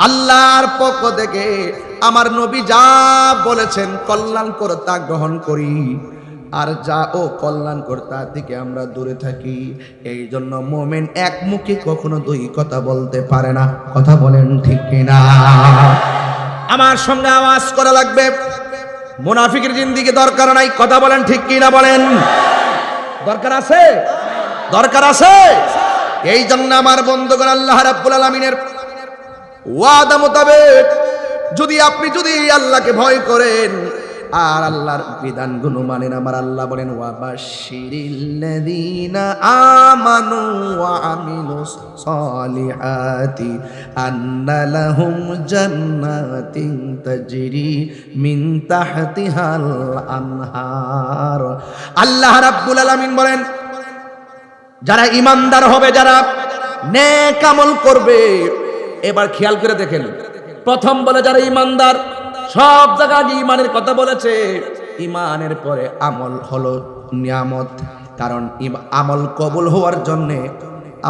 আল্লাহর পক্ষ থেকে আমার নবী যা বলেছেন কল্যাণকর তা গ্রহণ করি, আর যা ও কল্যাণকর তা থেকে আমরা দূরে থাকি। এই জন্য মুমিন এক মুখে কখনো দুই কথা বলতে পারে না। কথা বলেন ঠিক কিনা? আমার সঙ্গে আওয়াজ করা লাগবে, মুনাফিকের জিন্দেগি দরকার নাই। কথা বলেন ঠিক কিনা? বলেন দরকার আছে? দরকার আছে। এই জন্য আমার বন্ধুগণ, আল্লাহ রাব্বুল আলামিনের ওয়াদা মোতাবেক আপনি যদি আল্লাহকে ভয় করেন আর আল্লাহর বিধানগুলো মানেন, আমার আল্লাহ বলেন ওয়াবাশশিরিল্লাযীনা আমানু ওয়া আমিলুস সলিহাতি আন্না লাহুম জান্নাতিন তাজরি মিন তাহতিহাল আনহার। আল্লাহ রাব্বুল আলামিন বলেন, যারা ঈমানদার হবে, যারা নেক আমল করবে। এবার খেয়াল করে দেখেন, প্রথম বলে যারা ঈমানদার, সব জায়গায় ঈমানের কথা বলেছে। ঈমানের পরে আমল হলো নিয়ামত, কারণ আমল কবুল হওয়ার জন্য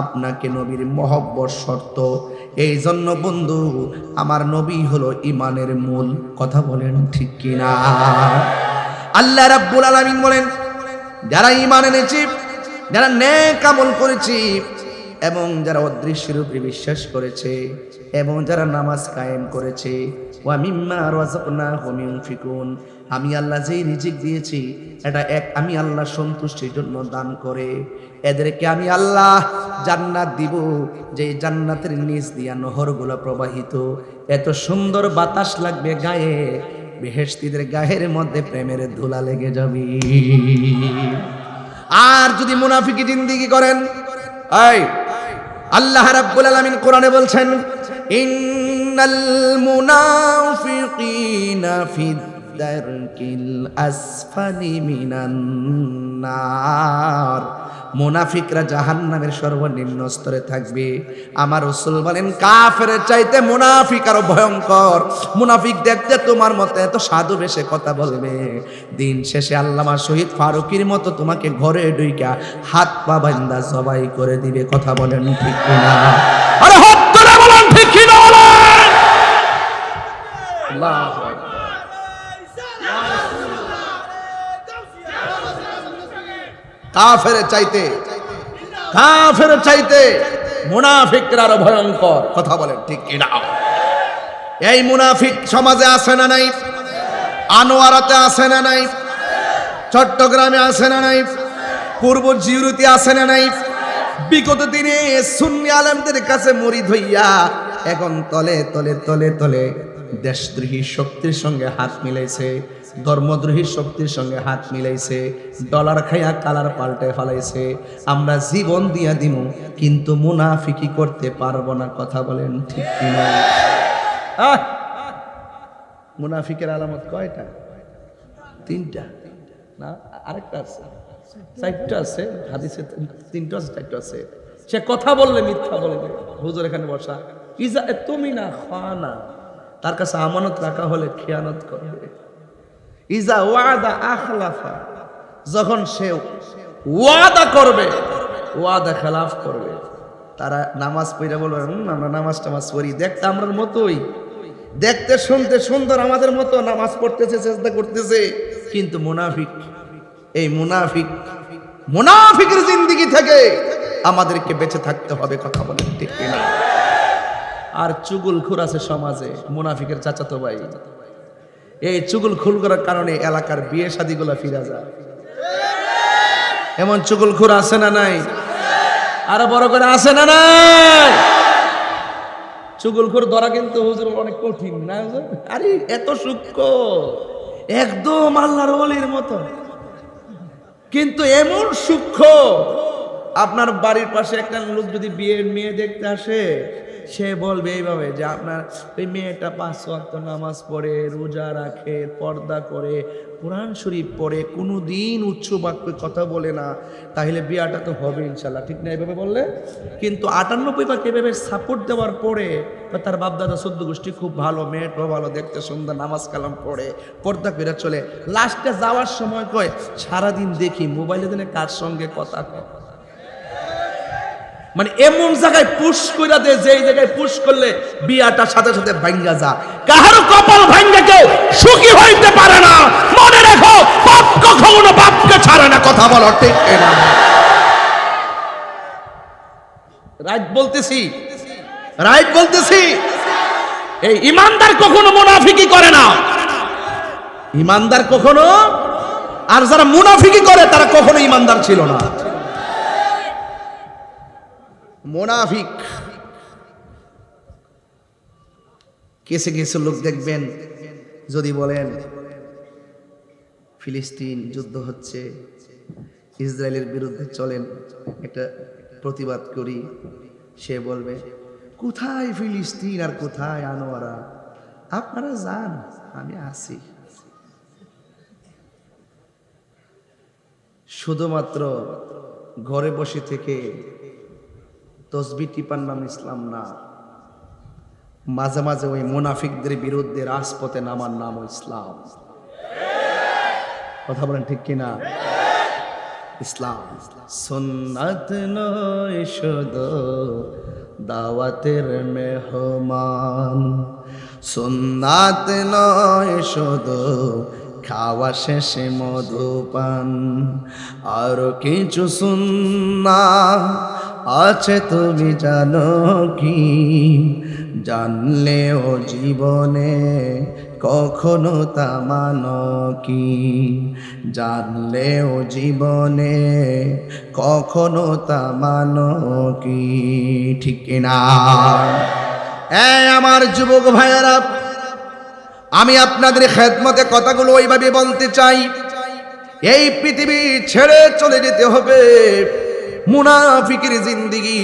আপনাকে নবীর মহব্বত শর্ত। এই জন্য বন্ধু, আমার নবী হলো ঈমানের মূল। কথা বলেন ঠিক কিনা? আল্লাহ রাব্বুল আলামিন বলেন, যারা ঈমান এনেছি, যারা নেক আমল করেছি, এবং যারা অদৃশ্যের উপরে বিশ্বাস করেছে, এবং যারা নামাজ কায়েম করেছে, ওয়া মিম্মা রাযাকনাহুম ইউনফিকুন, আমি আল্লাহ যেই রিজিক দিয়েছি এটা আমি আল্লাহ সন্তুষ্টির জন্য দান করে এদেরকে আমি আল্লাহ জান্নাত দিব, যে জান্নাতের নিচ দিয়া নহরগুলো প্রবাহিত, এত সুন্দর বাতাস লাগবে গায়ে, বেহেশতীদের গায়ের মধ্যে প্রেমের ধুলা লেগে যাবে। আর যদি মুনাফিকি জিন্দেগি করেন, আল্লাহ রাব্বুল আলামিন কোরআনে বলছেন, ইন্নাল মুনাফিকিনা ফিদ দারকিল আসফালি মিনান নার। মুনাফিকরা জাহান্নামের সর্বনিম্ন স্তরে থাকবে। আমার রাসূল বলেন, কাফেরের চাইতে মুনাফিক আরো ভয়ঙ্কর। মুনাফিক দেখতে তোমার মতো এত সাধু বেশে কথা বলবে, দিন শেষে আল্লামা শহীদ ফারুকীর মতো তোমাকে ঘরে ঢুইকা হাত পা বাঁধা জবাই করে দিবে। কথা বলেন ঠিক কিনা? আরে হাত তুলে বলেন ঠিক কিনা? বলেন আল্লাহু আকবার। কাফের চাইতে মুনাফিকরা আরো ভয়ঙ্কর। কথা বলেন ঠিক কিনা? এই মুনাফিক সমাজে আছে না নাই? আনোয়ারাতে আছে না নাই? চট্টগ্রামে আছে না নাই? পূর্ব জিউরিতে আছে না নাই? বিগত দিনে সুন্নি আলেমদের কাছে মুরিদ হইয়া এখন তলে তলে তলে তলে দেশদ্রোহী শক্তির সঙ্গে হাত মিলাইছে, ধর্মদ্রোহী শক্তির সঙ্গে হাত মিলাইছে, ডলার খাইয়া কালার পাল্টে ফেলাইছে। আমরা জীবন দিয়া দিমু কিন্তু মুনাফিকি করতে পারবো না। কথা বলেন ঠিক কিনা? মুনাফিকের আলামত কয়টা? তিনটা না, আরেকটা আছে, চারটা আছে হাদিসে, তিনটা আছে, চারটা আছে। সে কথা বললে মিথ্যা বলবে। হুজুর এখানে বসা, ইজা তুমি না খানা, তার কাছে আমানত রাখা হলে খেয়ানত করবে। ইজা ওয়াদা আখলাফা, যখন সে ওয়াদা করবে ওয়াদা খেলাফ করবে। তারা নামাজ পড়ে বলবে, আমরা নামাজ টামাজ পড়ি, দেখতে আমরা মতোই, দেখতে শুনতে সুন্দর আমাদের মতো, নামাজ পড়তেছে, চেষ্টা করতেছে, কিন্তু মুনাফিক। এই মুনাফিকের জিন্দেগি থেকে আমাদেরকে বেঁচে থাকতে হবে। কথা বলেন ঠিক কিনা? আর চুগলখোর আছে সমাজে, মুনাফিকের চাচাতো ভাই। এই চুগলখোর করার কারণে এলাকার বিয়ে শাদীগুলো ফিরে যায়। এমন চুগলখোর আছে না নাই? আরো বড় করে আছে না নাই? চুগলখোর ধরা কিন্তু হুজুর অনেক কঠিন না হুজুর? আরে এত সূক্ষ্ম, একদম আল্লাহর ওলির মতো, কিন্তু এমন সূক্ষ্ম। আপনার বাড়ির পাশে একটা লোক যদি বিয়ের মেয়ে দেখতে আসে, সে বলবে এইভাবে যে আপনার ওই মেয়েটা 5 ওয়াক্ত নামাজ পড়ে, রোজা রাখে, পর্দা করে, কোরআন শরীফ পড়ে, কোনোদিন উচ্চ বাক্যে কথা বলে না, তাহলে বিয়াটা তো হবে ইনশাল্লাহ, ঠিক না? এইভাবে বললে কিন্তু 98% এভাবে সাপোর্ট দেওয়ার পরে তার বাপদাদা 14 গোষ্ঠী খুব ভালো, মেয়েটাও ভালো, দেখতে সুন্দর, নামাজ কালাম পড়ে, পর্দা করে চলে, লাস্টে যাওয়ার সময় কয় সারাদিন দেখি মোবাইলে দিনে কার সঙ্গে কথা কয়। মানে এমন জায়গায় পুশ কইরা দে যে এই জায়গায় পুশ করলে বিয়াটার সাথে সাথে ভাঙ্গা যা। কাহারো কপাল ভাঙ্গা কেউ সুখী হইতে পারে না। মনে রাখো, বাপ কখনো বাপকে ছাড়ে না। কথা বলো ঠিক না? রাইট বলতেছি, রাইট বলতেছি। এই ইমানদার কখনো মুনাফিকি করে না, ইমানদার কখনো। আর যারা মুনাফিকি করে তারা কখনো ইমানদার ছিল না। মুনাফিক কিছু কিছু লোক দেখবেন, যদি বলেন ফিলিস্তিন যুদ্ধ হচ্ছে, ইসরায়েলের বিরুদ্ধে চলেন একটা প্রতিবাদ করি, সে বলবে কোথায় ফিলিস্তিন আর কোথায় আনোয়ারা, আপনারা যান, আমি আছি। শুধুমাত্র ঘরে বসে থেকে তসবিহ টিপার নাম ইসলাম না, মাঝে মাঝে ওই মুনাফিকদের বিরুদ্ধে রাজপথে নামার নাম ইসলাম। কথা বলেন ঠিক কিনা? ইসলাম সুন্নাত নয় শুধু দাওয়াতের মেহমান, সুন্নাত নয় শুধু খাওয়া শেষে মধুপান, আর কিছু সুন্নাত আছে তুমি জানো কি? জানলেও জীবনে কখনো তা মানো কি? জানলেও জীবনে কখনো তা মানো কি? ঠিক কিনা? আমার যুবক ভাইয়েরা, আমি আপনাদের খেদমতে কথাগুলো ওইভাবে বলতে চাই। এই পৃথিবী ছেড়ে চলে যেতে হবে। মুনাফিকের জিন্দেগি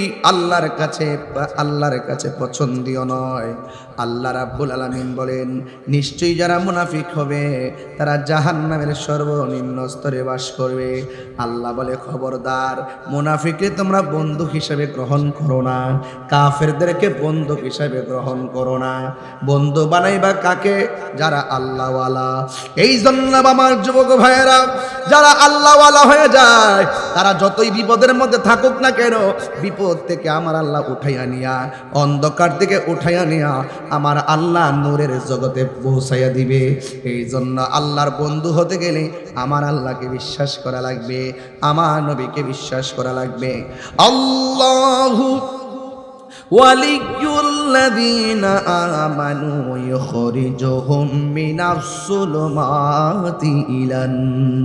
আল্লাহর কাছে পছন্দনীয় নয়। আল্লাহ রাব্বুল আলামিন বলেন, নিশ্চয়ই যারা মুনাফিক হবে তারা জাহান্নামের সর্বনিম্ন স্তরে বাস করবে। আল্লাহ বলে, খবরদার, মুনাফিককে তোমরা বন্ধু হিসেবে গ্রহণ করো না, কাফেরদেরকে বন্ধু হিসেবে গ্রহণ করো না। বন্ধু বানাইবা কাকে? যারা আল্লাহওয়ালা। এই জন্য আমার যুবক ভাইয়েরা, যারা আল্লাহওয়ালা হয়ে যায় তারা যতই বিপদের মধ্যে থাকুক না কেন, বিপদ থেকে আমার আল্লাহ উঠাইয়া নিয়া, অন্ধকার থেকে উঠাইয়া নিয়া আমার আল্লাহ নূরের জগতে পৌঁছাইয়া দিবে। এই জন্য আল্লাহর বন্ধু হতে গেলে আমার আল্লাহকে বিশ্বাস করা লাগবে, আমার নবীকে বিশ্বাস করা লাগবে। আল্লাহু ওয়ালিয়ুল্লাযীনা আমানু ইখরিজুহুম মিনাস সুলুমাতি ইলান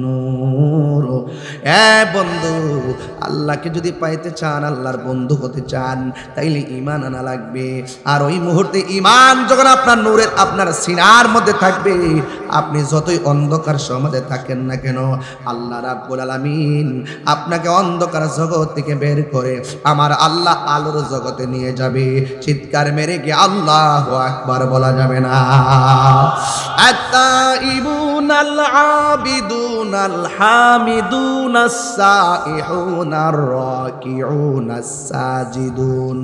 নূর। বন্ধু, আল্লাহকে যদি পাইতে চান, আল্লাহর বন্ধু হতে চান, তাইলে ঈমান আনা লাগবে। আর ওই মুহূর্তে ঈমান যখন আপনার নূরের আপনার সিনার মধ্যে থাকবে, আপনি যতই অন্ধকার সমাজে থাকেন না কেন, আল্লাহ রাব্বুল আলামিন আপনাকে অন্ধকার জগৎ থেকে বের করে আমার আল্লাহ আলোর জগতে নিয়ে যাবে। চিৎকার মেরে কি আল্লাহু আকবার বলা যাবে না? আত-তাইবুনাল আবিদুনাল হামিদুনাস সাইহুনার রাকিউনাস সাজিদুন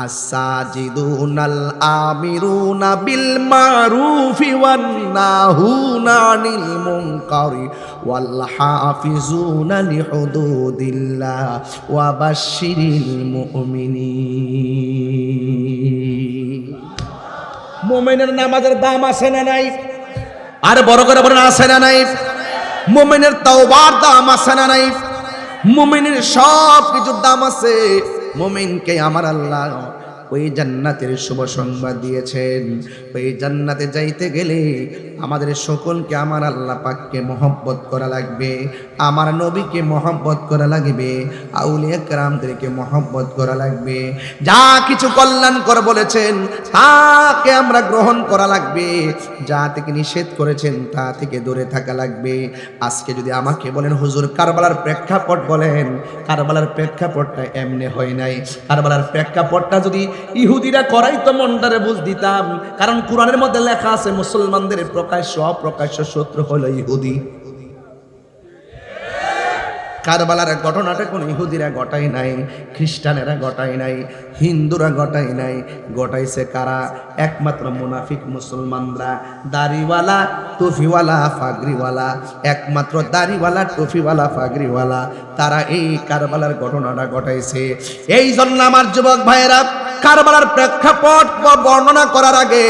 আস-সাজিদুনাল আমিরুনা বিল মারুফি ওয়ান নাহুনা আনিল মুনকারি ওয়াল হাফিজুনা লিহুদুদিল্লাহ ওয়া বাশশিরিল মুমিনিন। মুমিনের নামাজের দাম আছে না নাই? আর বড় করে বলেন, আছে না নাই? মুমিনের তাওবার দাম আছে না নাই? মুমিনের সব কিছুর দাম আছে। মুমিনকে আমার আল্লাহ ওই জান্নাতের শুভ সংবাদ দিয়েছেন। ওই জান্নাতে যাইতে গেলে আমাদের সকলকে আমার আল্লাহ পাককে মহব্বত করা লাগবে, আমার নবীকে মহব্বত করা লাগবে, আউলিয়া কেরামদেরকে মহব্বত করা লাগবে। যা কিছু কল্যাণকর বলেছেন তাকে আমরা গ্রহণ করা লাগবে, যা থেকে নিষেধ করেছেন তা থেকে দূরে থাকা লাগবে। আজকে যদি আমাকে বলেন, হুজুর কারবালার প্রেক্ষাপট বলেন, কারবালার প্রেক্ষাপটটা এমনি হয় নাই। কারবালার প্রেক্ষাপটটা যদি ইহুদিরা করাই তো মনটারে বুঝ দিতাম। কারণ কোরআনের মধ্যে লেখা আছে, মুসলমানদের প্রকাশ্য অপ্রকাশ্য শত্রু হলো ইহুদি। কারবালার ঘটনাটা কোন ইহুদিরা ঘটায় নাই, খ্রিস্টানেরা ঘটায় নাই, হিন্দুরা ঘটায় নাই, ঘটাইছে কারা? একমাত্র মুনাফিক মুসলমানরা, দাড়িওয়ালা টুপিওয়ালা ফাগরিওয়ালা, একমাত্র দাড়িওয়ালা টুপিওয়ালা ফাগরিওয়ালা, তারা এই কারবালার ঘটনাটা ঘটাইছে। এই জন্য আমার যুবক ভাইয়েরা, কারবালার প্রেক্ষাপট বর্ণনা করার আগে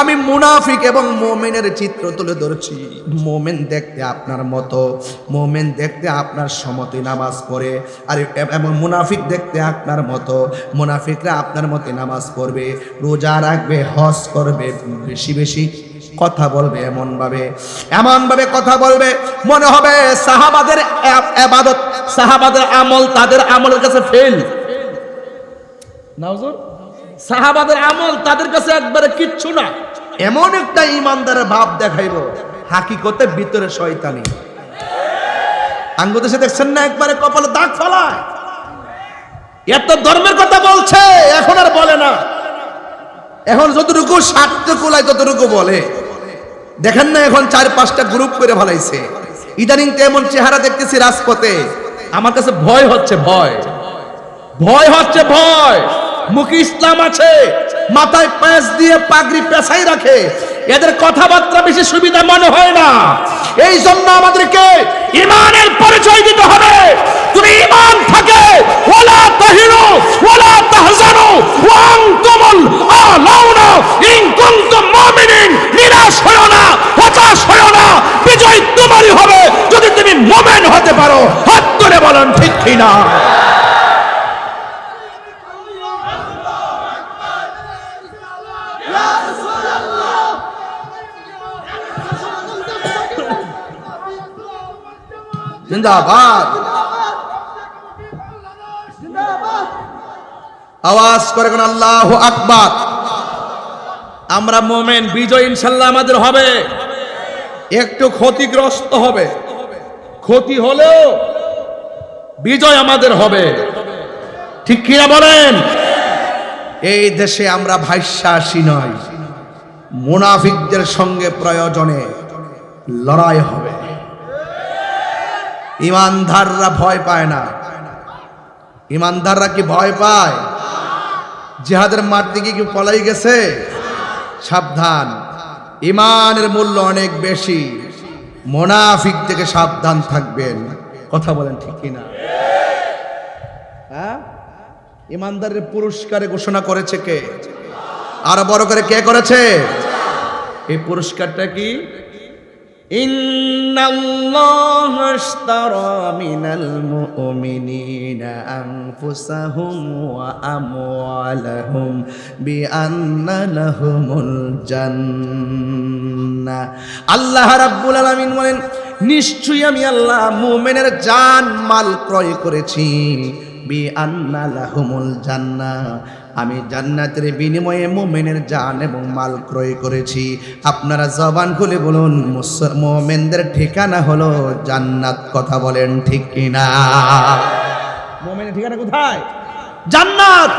আমি মুনাফিক এবং মুমিনের চিত্র তুলে ধরছি। মুমিন দেখতে আপনার মতো, মুমিন দেখতে আপনার সমতে নামাজ পড়ে, আর এবং মুনাফিক দেখতে আপনার মতো, মুনাফিকরা আপনার মতে নামাজ পড়বে, রোজা রাখবে, হজ করবে, বেশি বেশি কথা বলবে, এমন ভাবে কথা বলবে মনে হবে সাহাবাদের ইবাদত, সাহাবাদের আমল তাদের আমলের কাছে ফেল। নাউজুর, সাহাবাদের আমল তাদের কাছে একবারে কিচ্ছু না, এমন একটা ইমানদারের ভাব দেখাইব, হাকিকতে ভিতরে শয়তানি। আঙ্গুদেশে দেখছেন না, একবারে কপালে দাগ ফলায়। এত ধর্মের কথা বলছে, এখন আর বলে না, এখন যতটুকু স্বার্থ কুলায় ততটুকু বলে। দেখেন না, এখন 4-5টা গ্রুপ করে ফেলাইছে। ইদানিং তো এমন চেহারা দেখতেছি রাজপথে, আমার কাছে ভয় হচ্ছে, ভয় হচ্ছে। মুখে ইসলাম আছে, মাথায় প্যাঁচ দিয়ে পাগড়ি পেছাই রাখে, এদের কথাবার্তা বেশি সুবিধা মনে হয় না। এই জন্য আমাদেরকে ঈমানের পরিচয় দিতে হবে। তুমি ঈমান থাকে, ওয়ালা তাহিনু ওয়ালা তাহজানু ওয়া আনতুমুল আ'লাউনা ইন কুনতুম মুমিনিন। নিরাশ হয়ো না, হতাশ হয়ো না, বিজয় তোমারই হবে যদি তুমি মুমিন হতে পারো। হাত তুলে বলেন ঠিক কিনা? জিন্দাবাদ, আওয়াজ করে কোন আল্লাহু আকবার। আমরা মুমিন, বিজয় ইনশাআল্লাহ আমাদের হবে। একটু ক্ষতিগ্রস্ত হবে, ক্ষতি হলেও বিজয় আমাদের হবে, ঠিক কিনা বলেন? এই দেশে আমরা ভাইশ্বাসী নয়, মুনাফিকদের সঙ্গে প্রয়োজনে লড়াই হবে। ইমানদাররা ভয় পায় না। ইমানদাররা কি ভয় পায়? জিহাদের মাঠ থেকে কি পলাই গেছে? সাবধান, ইমানের মূল্য অনেক বেশি। মুনাফিক থেকে সাবধান থাকবেন। কথা বলেন ঠিক কিনা? হ্যাঁ, ইমানদারের পুরস্কারে ঘোষণা করেছে কে? আরো বড় করে কে করেছে? এই পুরস্কারটা কি? ইন্নাল্লাহা আশতারা মিনাল মুমিনিনা আনফুসাহুম ওয়া আমওয়ালাহুম বিআন্না লাহুমুল জান্নাহ। আল্লাহ রাব্বুল আলামিন বলেন, নিশ্চয়ই আমি আল্লাহ মুমিনের জান মাল ক্রয় করেছি। বিআন্না লাহুমুল জান্নাহ, আমি জান্নাতের বিনিময়ে মুমিনের জান এবং মাল ক্রয় করেছি। আপনারা জবান খুলে বলুন, মুমিনদের ঠিকানা হলো জান্নাত। কথা বলেন ঠিক কিনা? মুমিনের ঠিকানা কোথায়? জান্নাত।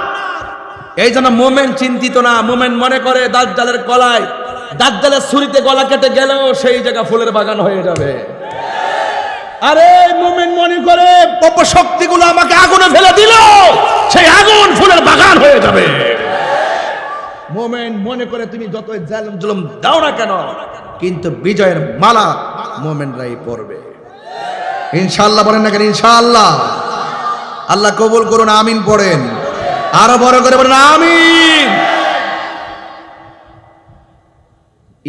এই জন্য মুমিন চিন্তিত না। মুমিন মনে করে দাজ্জালের গলায়, দাজ্জালের ছুরিতে গলা কেটে গেলেও সেই জায়গা ফুলের বাগান হয়ে যাবে। আরে মুমিন মনে করে অপশক্তিগুলো আমাকে আগুনে ফেলে দিল, সেই আগুন ফুলের বাগান হয়ে যাবে। মুমিন মনে করে তুমি যতই জালেম জুলুম দাও না কেন, কিন্তু বিজয়ের মালা মুমিনরাই পরবে। ইনশাআল্লাহ বলেন না কেন? ইনশাআল্লাহ। আল্লাহ কবুল করুন, আমিন পড়েন। আরো বড় করে বলেন আমিন।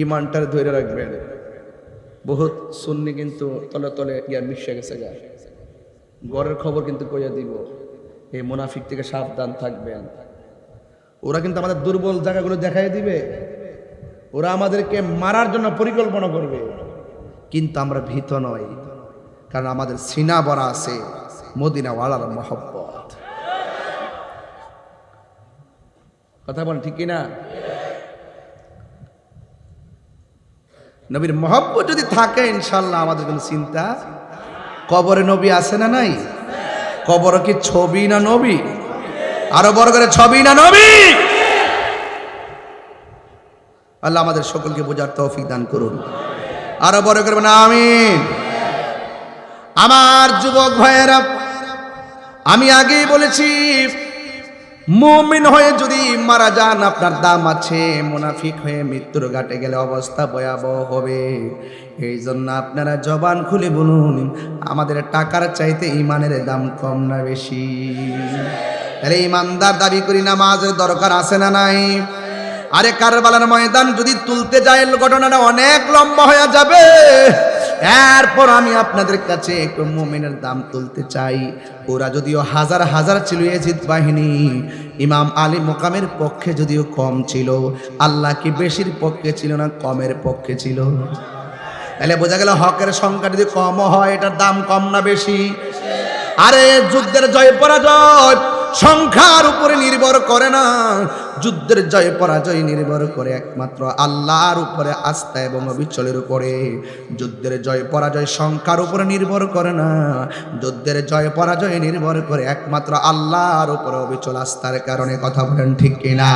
ইমানটার ধরে রাখবেন। বহুত সুন্নি কিন্তু তলে তলে গিয়া মিশে গেছে। ঘরের খবর কিন্তু কইয়া দিব, এই মুনাফিক থেকে সাবধান থাকবেন। ওরা কিন্তু আমাদের দুর্বল জায়গাগুলো দেখাই দিবে, ওরা আমাদেরকে মারার জন্য পরিকল্পনা করবে, কিন্তু আমরা ভীত নই, কারণ আমাদের সিনা ভরা আছে মদিনাওয়ালার মহব্বত। কথা বলেন ঠিক কিনা? নবীর মহব্বত যদি থাকে ইনশাআল্লাহ আমাদের কোনো চিন্তা। কবরে নবী আছে না নাই? কবর কি ছবি না নবী? আরো বড় করে ছবি না নবী? আল্লাহ আমাদের সকলকে বোঝার তৌফিক দান করুন। আরো বড় করে বলেন আমিন। আমার যুবক ভাইয়েরা, আমি আগেই বলেছি, মুমিন হয়ে যদি মারা যান আপনার দাম আছে, মুনাফিক হয়ে মৃত্যুর ঘাটে গেলে অবস্থা ভয়াবহ হবে। এই জন্য আপনারা জবান খুলে বলুন, আমাদের টাকার চাইতে ইমানের দাম কম না বেশি? তাহলে ইমানদার দাবি করি, নামাজের দরকার আছে না নাই? আরে কারবালার ময়দান যদি তুলতে যায় ঘটনাটা অনেক লম্বা হয়ে যাবে। এরপর আমি আপনাদের কাছে একটু মুমিনের দাম তুলতে চাই। ওরা যদিও হাজার হাজার ছিল ইয়াজিদ বাহিনী, ইমাম আলী মুকামের পক্ষে যদিও কম ছিল, আল্লাহ কি বেশির পক্ষে ছিল না কমের পক্ষে ছিল? তাহলে বোঝা গেল হকের সংখ্যা যদি কম হয় এটার দাম কম না বেশি? আরে যুদ্ধের জয় পরাজয় সংখ্যার উপরে নির্ভর করে না, যুদ্ধের জয় পরাজয় নির্ভর করে একমাত্র আল্লাহর উপরে আস্থা এবং অবিচলের উপরে। যুদ্ধের জয় পরাজয় সংখ্যার উপরে নির্ভর করে না, যুদ্ধের জয় পরাজয় নির্ভর করে একমাত্র আল্লাহর উপরে অবিচল আস্থার কারণে। কথা বলেন ঠিক কিনা?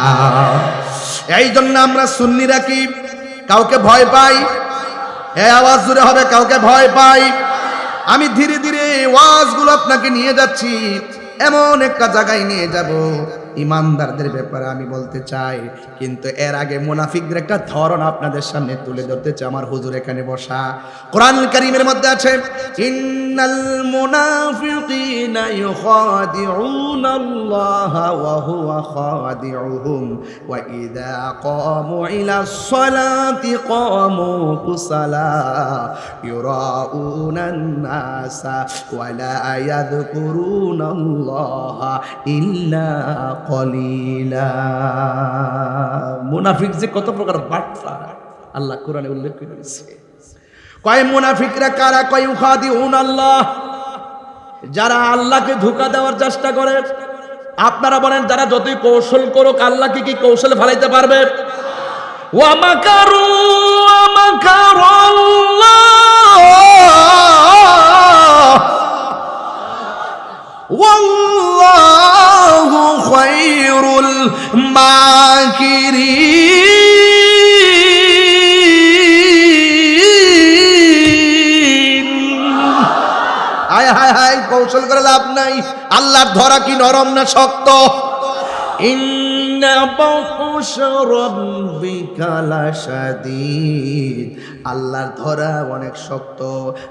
এই জন্য আমরা সুন্নিরা কি কাউকে ভয় পাই? এই আওয়াজ জুড়ে হবে, কাউকে ভয় পাই? আমি ধীরে ধীরে ওয়াজগুলো আপনাকে নিয়ে যাচ্ছি, এমন একটা জায়গায় নিয়ে যাব ইমানদারদের ব্যাপারে আমি বলতে চাই। কিন্তু এর আগে মুনাফিকদের একটা ধরন আপনাদের সামনে তুলে ধরতে চাই। আমার হুজুর এখানে বসা, কোরআনুল কারীমের মধ্যে আছে, ইন্নাল মুনাফিকিনা ইউখাদিউনাল্লাহা ওয়া হুয়া খাদিউহুম ওয়া ইযা ক্বামু ইলাস সালাতি ক্বামু কুসালা ইউরাউনান নাসা ওয়া লা ইয়াযকুরুনাল্লাহা ইল্লা কলিলা। মুনাফিক যে কত প্রকার বাটপা আল্লাহ কোরআনে উল্লেখ করেছে। কয় মুনাফিকরা কারা? কয় ইউখাদিউন আল্লাহ, যারা আল্লাহকে ধোঁকা দেওয়ার চেষ্টা করে। আপনারা বলেন, যারা যতই কৌশল করুক আল্লাহকে কি কৌশলে ফেলাইতে পারবে? ওয়া মাকারু ওয়া মাকারাল্লাহ ওয়াল্লাহু খায়রুল মাকিরিন। হায় হায় হায়, কৌশল করে লাভ নাই। আল্লাহর ধরা কি নরম না শক্ত? ইন্না বাতশা রাব্বিকা লাশাদীদ, আল্লাহর ধরা অনেক শক্ত।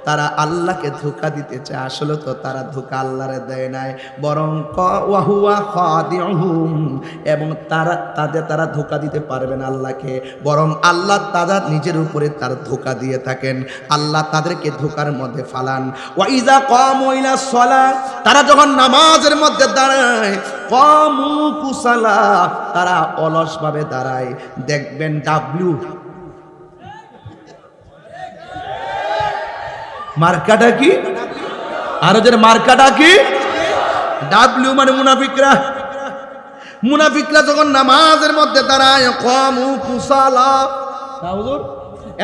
তারা আল্লাহকে ধোঁকা দিতে চায়, আসলে তো তারা ধোঁকা আল্লাহরে দেয় নাই, বরং ওয়া হুয়া খাদিউহুম, এবং তারা ধোঁকা দিতে পারবে না আল্লাহকে, বরং আল্লাহ তাদের নিজের উপরে তার ধোঁকা দিয়ে থাকেন। আল্লাহ তাদেরকে ধোঁকার মধ্যে ফালান। ওয়া ইযা ক্বামু ইলাস সালাত, তারা যখন নামাজের মধ্যে দাঁড়ায়, ক্বামু কুসালা, তারা অলসভাবে দাঁড়ায়। দেখবেন ডাব্লিউ মার্কাটা কি? আর ওদের মার্কাটা কি? ডাব্লিউ মানে মুনাফিকরা। মুনাফিকরা যখন নামাজের মধ্যে দাঁড়ায়, ক্বামু কুসালা, হুজুর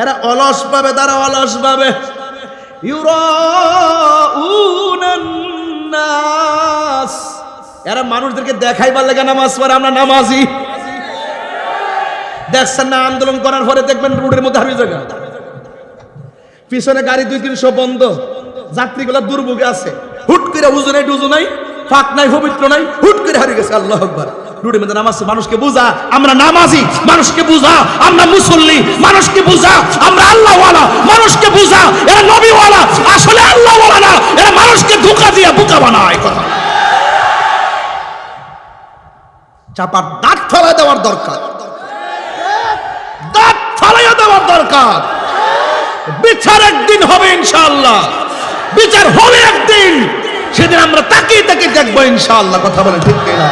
এরা অলস ভাবে দাঁড়ায়, অলস ভাবে। ইউরাউনান নাস, এরা মানুষদেরকে দেখাইবার লাগে নামাজ পড়ে, আমরা নামাজি। দেখছেন না আন্দোলন করার পরে দেখবেন রোডের মধ্যে হারিয়ে জায়গা, পিছনে গাড়ি 200-300 বন্ধ, যাত্রীগুলো দুর্ভোগে আছে। হুট করে উজু নাই টুজু নাই, ফাঁক নাই পবিত্র নাই, হুট করে হারিয়ে গেছে। আল্লাহু আকবার। রোডের মধ্যে নামাজ, মানুষকে বুঝা আমরা নামাজি, মানুষকে বুঝা আমরা মুসল্লি, মানুষকে বুঝা আমরা আল্লাহওয়ালা, মানুষকে বুঝা এরা নবীওয়ালা, আসলে আল্লাহওয়ালা না, এরা মানুষকে ধোঁকা দিয়ে বোকা বানায়। কথা চাপার দাঁত ফেলা দেওয়ার দরকার, দাঁত ফেলাইয়া দেওয়ার দরকার। বিচার একদিন হবে ইনশাআল্লাহ, বিচার হবে একদিন, সেদিন আমরা তাকিয়ে তাকিয়ে দেখবো ইনশাআল্লাহ। কথা বলে ঠিক কিনা?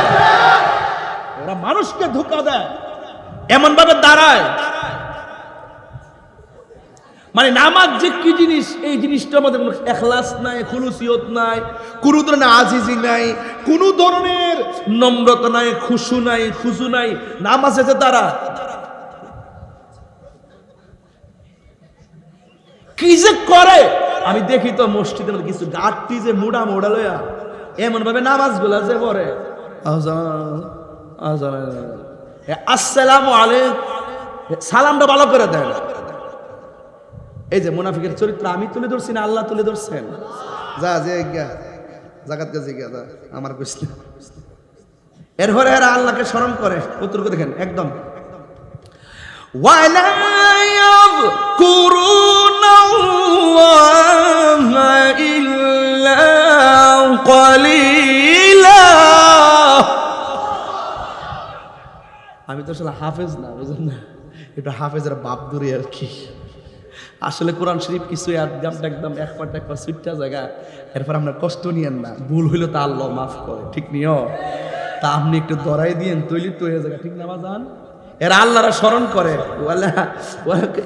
ওরা মানুষকে ধোঁকা দেয়, এমন ভাবে দাঁড়ায়, মানে নামাজ যে কি জিনিস, এই জিনিসটার মধ্যে কোনো ইখলাস নাই, খুলুসিয়ত নাই, কোনো ধরনের আজিজি নাই, কোনো ধরনের নম্রতা নাই, খুশু নাই, খুশু নাই। নামাজে যে তারা কি যে করে, আমি দেখি তো মসজিদের মধ্যে কিছু গাঁটটি যে মোড়া মোড়া লয়া এমন ভাবে নামাজ গুলা যে পড়ে, আসসালামু আলাইকুম, সালামটা ভালো করে দেয় না। এই যে মুনাফিকের চরিত্র আমি তুলে ধরছি না, আল্লাহ তুলে ধরছেন। যা যে গিয়া জাকাত কাছে গিয়া যা আমার কইছ না। এরপরে এরা আল্লাহকে স্মরণ করে, উত্তর করে দেখেন একদম ওয়ালা ইয়াযকুরুনাল্লাহা ইল্লা ক্বালিলা। আমি তো আসলে হাফেজ না, বুঝলেন না, এটা হাফেজের বাপ দূরে আর কি। আসলে কোরআন শরীফ কিছু একদম এক পা সুইটটা জায়গা, এরপর আপনার কষ্ট নিয়েন না, ভুল হইলো তা আল্লাহ মাফ করে, ঠিক নিও তা আপনি একটু দরাই দিয়েন, তৈলি তো হয়ে যাবে, ঠিক না বাজান? এরা আল্লাহরা স্মরণ করে,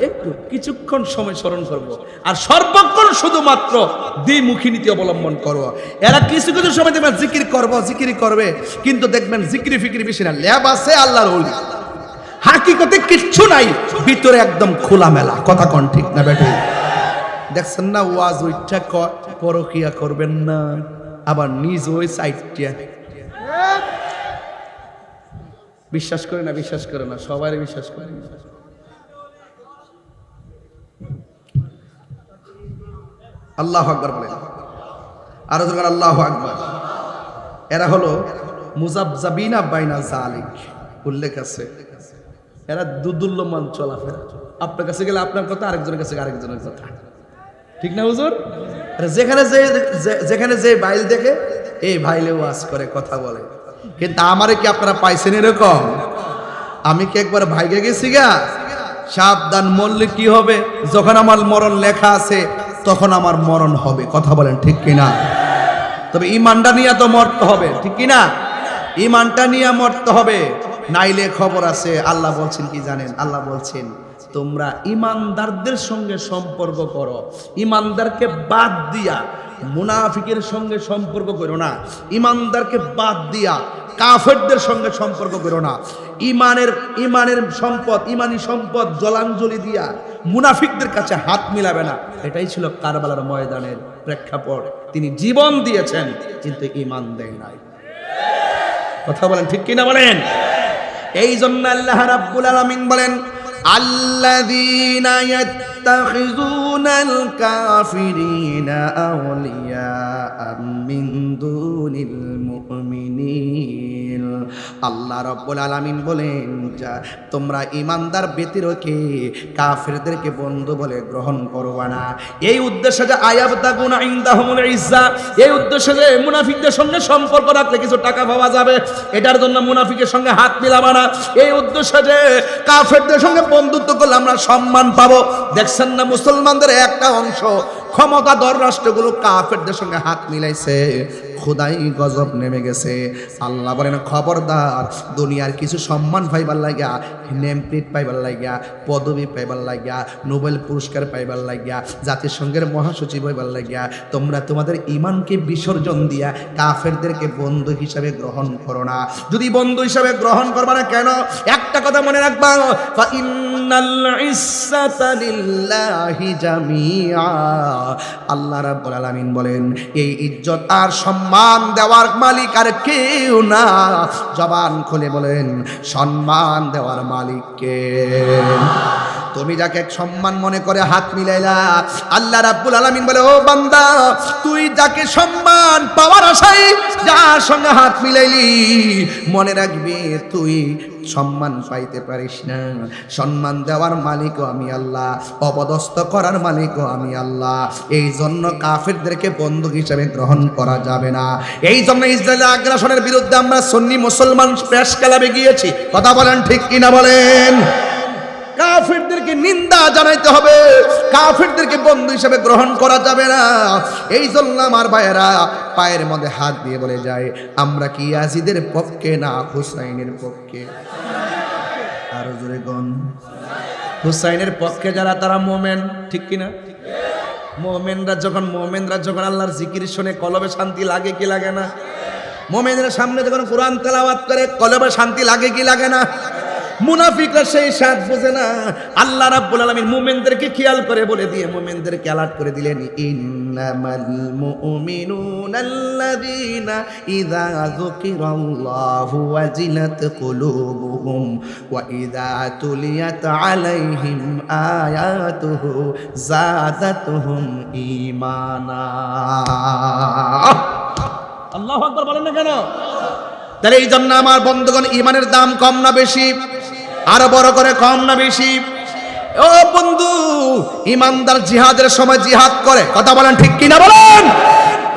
একটু কিছুক্ষণ সময় স্মরণ করব, আর সর্বক্ষণ শুধুমাত্র দ্বিমুখী নীতি অবলম্বন করবো। এরা কিছু কিছু সময় দেখবেন জিকির করবে, কিন্তু দেখবেন জিকিরি ফিকিরি বেশি না, ল্যাব আছে আল্লাহর ওলি, হাকিকতে কিচ্ছু নাই, ভিতরে একদম খোলামেলা। কথা কোন ঠিক না বেটি? দেখছেন না ওয়াজ ওইটা পরকিয়া করবেন না, আবার নিজ ওই সাইডটা বিশ্বাস করে না, সবাই বিশ্বাস করে। আল্লাহু আকবার বলেন, আরো জোরে আল্লাহু আকবার। এরা হলো মুযাবযাবিনা বাইনা যালিক, উল্লেখ আছে এরা দুদুল্যমান চলাফেরা, আপনার কাছে গেলে আপনার কথা, আরেকজনের কাছে আরেকজনের কথা, ঠিক না হুজুর? যেখানে যে বাইল দেখে এই ভাইলে ওয়াজ করে, কথা বলে, কিন্তু আমারে কি আপনারা পাইছেন এরকম? আমি কি একবার ভাইগে গেছি গা? সাবধান, মরলে কি হবে? যখন আমার মরণ লেখা আছে তখন আমার মরণ হবে, কথা বলেন ঠিক কিনা? তবে ইমানটা নিয়ে তো মরতে হবে, ঠিক কিনা? ইমানটা নিয়ে মরতে হবে, নাইলে খবর আছে। আল্লাহ বলছেন কি জানেন? আল্লাহ বলছেন তোমরা ইমানদারদের সঙ্গে সম্পর্ক করো, ইমানদারকে বাদ দিয়া মুনাফিকের সঙ্গে সম্পর্ক করো না, ইমানদারকে বাদ দিয়া কাফেরদের সঙ্গে সম্পর্ক করো না। ইমানের সম্পদ, ইমানি সম্পদ জলাঞ্জলি দিয়া মুনাফিকদের কাছে হাত মিলাবে না। এটাই ছিল কারবালার ময়দানের প্রেক্ষাপট। তিনি জীবন দিয়েছেন কিন্তু ইমান দেয় নাই, কথা বলেন ঠিক কিনা বলেন? এই জন্য আল্লাহ রাব্বুল আলামিন বলেন আল্লাযীনা ইয়াত্তাখিযুনাল কাফিরিনা আউলিয়া মিন দুনিল মুমিনিন। আল্লাহ রাব্বুল আলামিন বলেন তোমরা ঈমানদার ব্যতিরেকে কাফেরদেরকে বন্ধু বলে গ্রহণ করবা না। এই উদ্দেশ্যে যে আয়াবতাগুনা ইনদাহুমুল ইজ্জা, এই উদ্দেশ্যে যে মুনাফিকদের সঙ্গে সম্পর্ক রাখলে কিছু টাকা পাওয়া যাবে, এটার জন্য মুনাফিকের সঙ্গে হাত মিলাবা না। এই উদ্দেশ্যে যে কাফেরদের সঙ্গে বন্ধুত্ব করলে আমরা সম্মান পাবো। দেখছেন না মুসলমানদের একটা অংশ ক্ষমতাধর রাষ্ট্রগুলো কাফেরদের সঙ্গে হাত মিলাইছে, খোদাই গজব নেমে গেছে। আল্লাহ বলেন খবরদার, দুনিয়ার কিছু সম্মান পাইবার লাগিয়া, নেম প্লেট পাইবার লাগিয়া, পদবি পাইবার লাগিয়া, নোবেল পুরস্কার পাইবার লাগিয়া, জাতিসংঘের মহাসচিব হইবার লাগিয়া তোমরা তোমাদের ইমানকে বিসর্জন দিয়া কাফেরদেরকে বন্ধু হিসাবে গ্রহণ করো না। যদি বন্ধু হিসাবে গ্রহণ করবা না কেন, একটা কথা মনে রাখবা, ফা ইন্নাল ইজ্জাতা লিল্লাহি জামিআ। আল্লাহ রাব্বুল আলামিন বলেন এই ইজ্জত আর সম্মান দেওয়ার মালিক আর কেউ না। জবান খুলে বলেন সম্মান দেওয়ার মালিক কে? তুমি যাকে সম্মান মনে করে হাত মিলাইলা, আল্লাহ রাব্বুল আলামিন বলে ও বান্দা, তুই যাকে সম্মান পাওয়ার আশায় যার সঙ্গে হাত মিলাইলি, মনে রাখবি তুই সম্মান পাইতে পারিস না। সম্মান দেওয়ার মালিকও আমি আল্লাহ, অপদস্থ করার মালিকও আমি আল্লাহ। এই জন্য কাফেরদেরকে বন্ধু হিসেবে গ্রহণ করা যাবে না। এই জন্য ইসরায়েলের আগ্রাসনের বিরুদ্ধে আমরা সুন্নি মুসলমান প্রেস ক্লাবে গিয়েছি, কথা বলেন ঠিক কিনা বলেন? কাফেরদেরকে নিন্দা জানাইতে হবে, কাফেরদেরকে বন্ধু হিসেবে গ্রহণ করা যাবে না। এই জন্য আমার ভাইয়েরা পায়ের মধ্যে হাত দিয়ে বলে যায়, আমরা কি ইয়াজিদের পক্ষে না হুসাইনের পক্ষে? আরো জোরে গন। হুসাইনের পক্ষে যারা তারা মোমেন, ঠিক কিনা? মোমেনরা যখন আল্লাহর জিকির শুনে কলবে শান্তি লাগে কি লাগে না? মোমেনরা সামনে যখন কোরআন তেলাওয়াত করে কলবে শান্তি লাগে কি লাগে না? মুনাফিকরা সেই স্বাদ বোঝে না। আল্লাহ রাব্বুল আলামিন মুমিনদেরকে খেয়াল করে বলে দিয়ে মুমিনদেরকে অ্যালার্ট করে দিলেন, ইন্নামাল মুমিনুনাল্লাযীনা ইযা যুকিরাল্লাহু ওয়াজিলাত কুলুবুহুম ওয়া ইযা তুলিয়াত আলাইহিম আয়াতুহু যাদাতুহুম ঈমানা। আল্লাহু আকবার বলেন না কেন? তাহলে এই জন্য আমার বন্ধুগণ, ঈমানের দাম কম না বেশি? আরো বড় করে কম না বেশি? ও বন্ধু, ঈমানদার জিহাদের সময় জিহাদ করে, কথা বলেন ঠিক কিনা বলেন?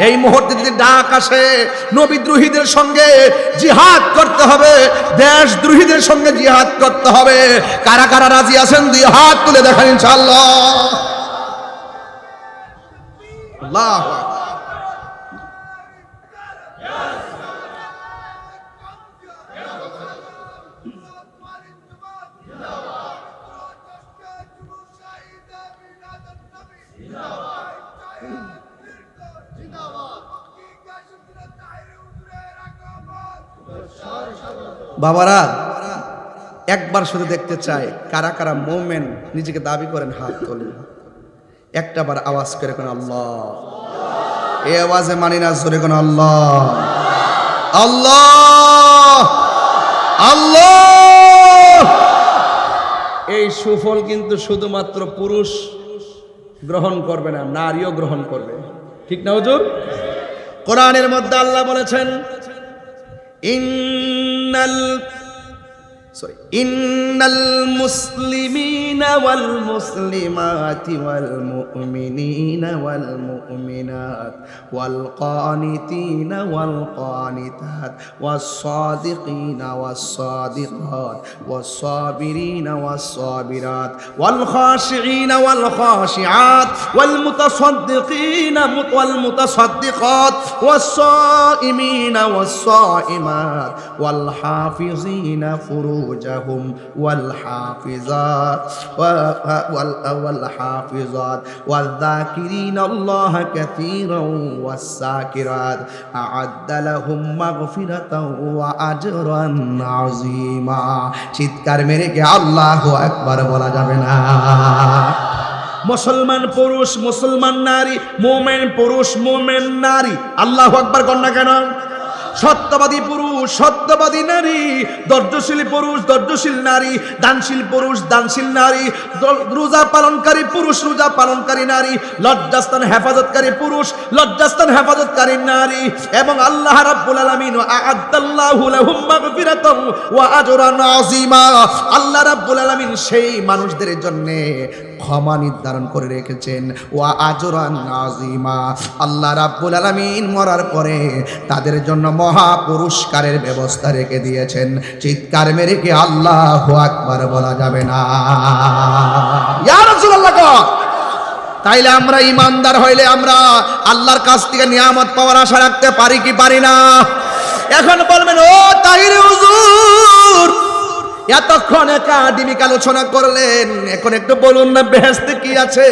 এই মুহূর্তে যদি ডাক আসে নবীদ্রোহীদের সঙ্গে জিহাদ করতে হবে, দেশদ্রোহীদের সঙ্গে জিহাদ করতে হবে, কারা কারা রাজি আছেন দুই হাত তুলে দেখান ইনশাআল্লাহ। আল্লাহু আকবার। বাবারা, একবার শুধু দেখতে চাই কারা কারা মুমিন নিজেকে দাবি করেন, হাত তোলেন। একটা বার আওয়াজ করে কোন আল্লাহ। এই আওয়াজে মানি না, জোরে কোন আল্লাহ। আল্লাহ আল্লাহ। এই সুফল কিন্তু শুধুমাত্র পুরুষ গ্রহণ করবে না, নারীও গ্রহণ করবে, ঠিক না হুজুর? কোরআনের মধ্যে আল্লাহ বলেছেন, ইন্নাল মুসলিমিনা ওয়াল মুসলিমাতি ওয়াল মুমিনিনা ওয়াল মুমিনাত ওয়াল কানিতিনা ওয়াল কানিতাত ওয়াস সাদিকিনা ওয়াস সাদিকাত ওয়াস সাবিরিনা ওয়াস সাবিরাত ওয়াল খাশিঈনা ওয়াল খাশিআত ওয়াল মুতাসাদ্দিকিনা ওয়াল মুতাসাদ্দিকাত ওয়াস সাইমিনা ওয়াস সাইমাত ওয়াল হাফিজিনা ফুরুজাহুম ওয়াল হাফিজাত ওয়াল হাফিজাত ওয়াল যাকিরিনা আল্লাহ কাসীরান ওয়াস সাকিরাত আ'আদ্দা লাহুম মাগফিরাতান ওয়া আজরান আযীমা। চিৎকার মেরে কি আল্লাহু আকবার বলা যাবে না? মুসলমান পুরুষ, মুসলমান নারী, মুমিন পুরুষ, মুমিন নারী, আল্লাহু আকবার কর না কেন? সত্যবাদী পুরুষ, সত্যবাদী নারী, ধৈর্যশীল পুরুষ, ধৈর্যশীল নারী, দানশীল পুরুষ, দানশীল নারী, রোজা পালনকারী পুরুষ, রোজা পালনকারী নারী, লজ্জাস্থান হেফাজতকারী পুরুষ, লজ্জাস্থান হেফাজতকারী নারী। এবং আল্লাহ রাব্বুল আলামিন আ'আদ্দাল্লাহু লাহুম মাগফিরাতান ওয়া আজরান আযীমা। আল্লাহ রাব্বুল আলামিন সেই মানুষদের জন্য ক্ষমা নির্ধারণ করে রেখেছেন, ওয়া আজরান আযীমা। আল্লাহ রাব্বুল আলামিন মরার পরে তাদের জন্য মহা পুরস্কারের ব্যবস্থা রেখে দিয়েছেন। চিৎকার মেরে কি আল্লাহু আকবার বলা যাবে না? ইয়া রাসূলুল্লাহ। তাইলে আমরা ঈমানদার হইলে আমরা আল্লাহর কাছ থেকে নিয়ামত পাওয়ার আশা রাখতে পারি কি পারি না? এখন বলবেন, ও তাহির হুজুর, এতক্ষণ একাডেমিক আলোচনা করলেন, এখন একটু বলুন না বেহেশতে কি আছে?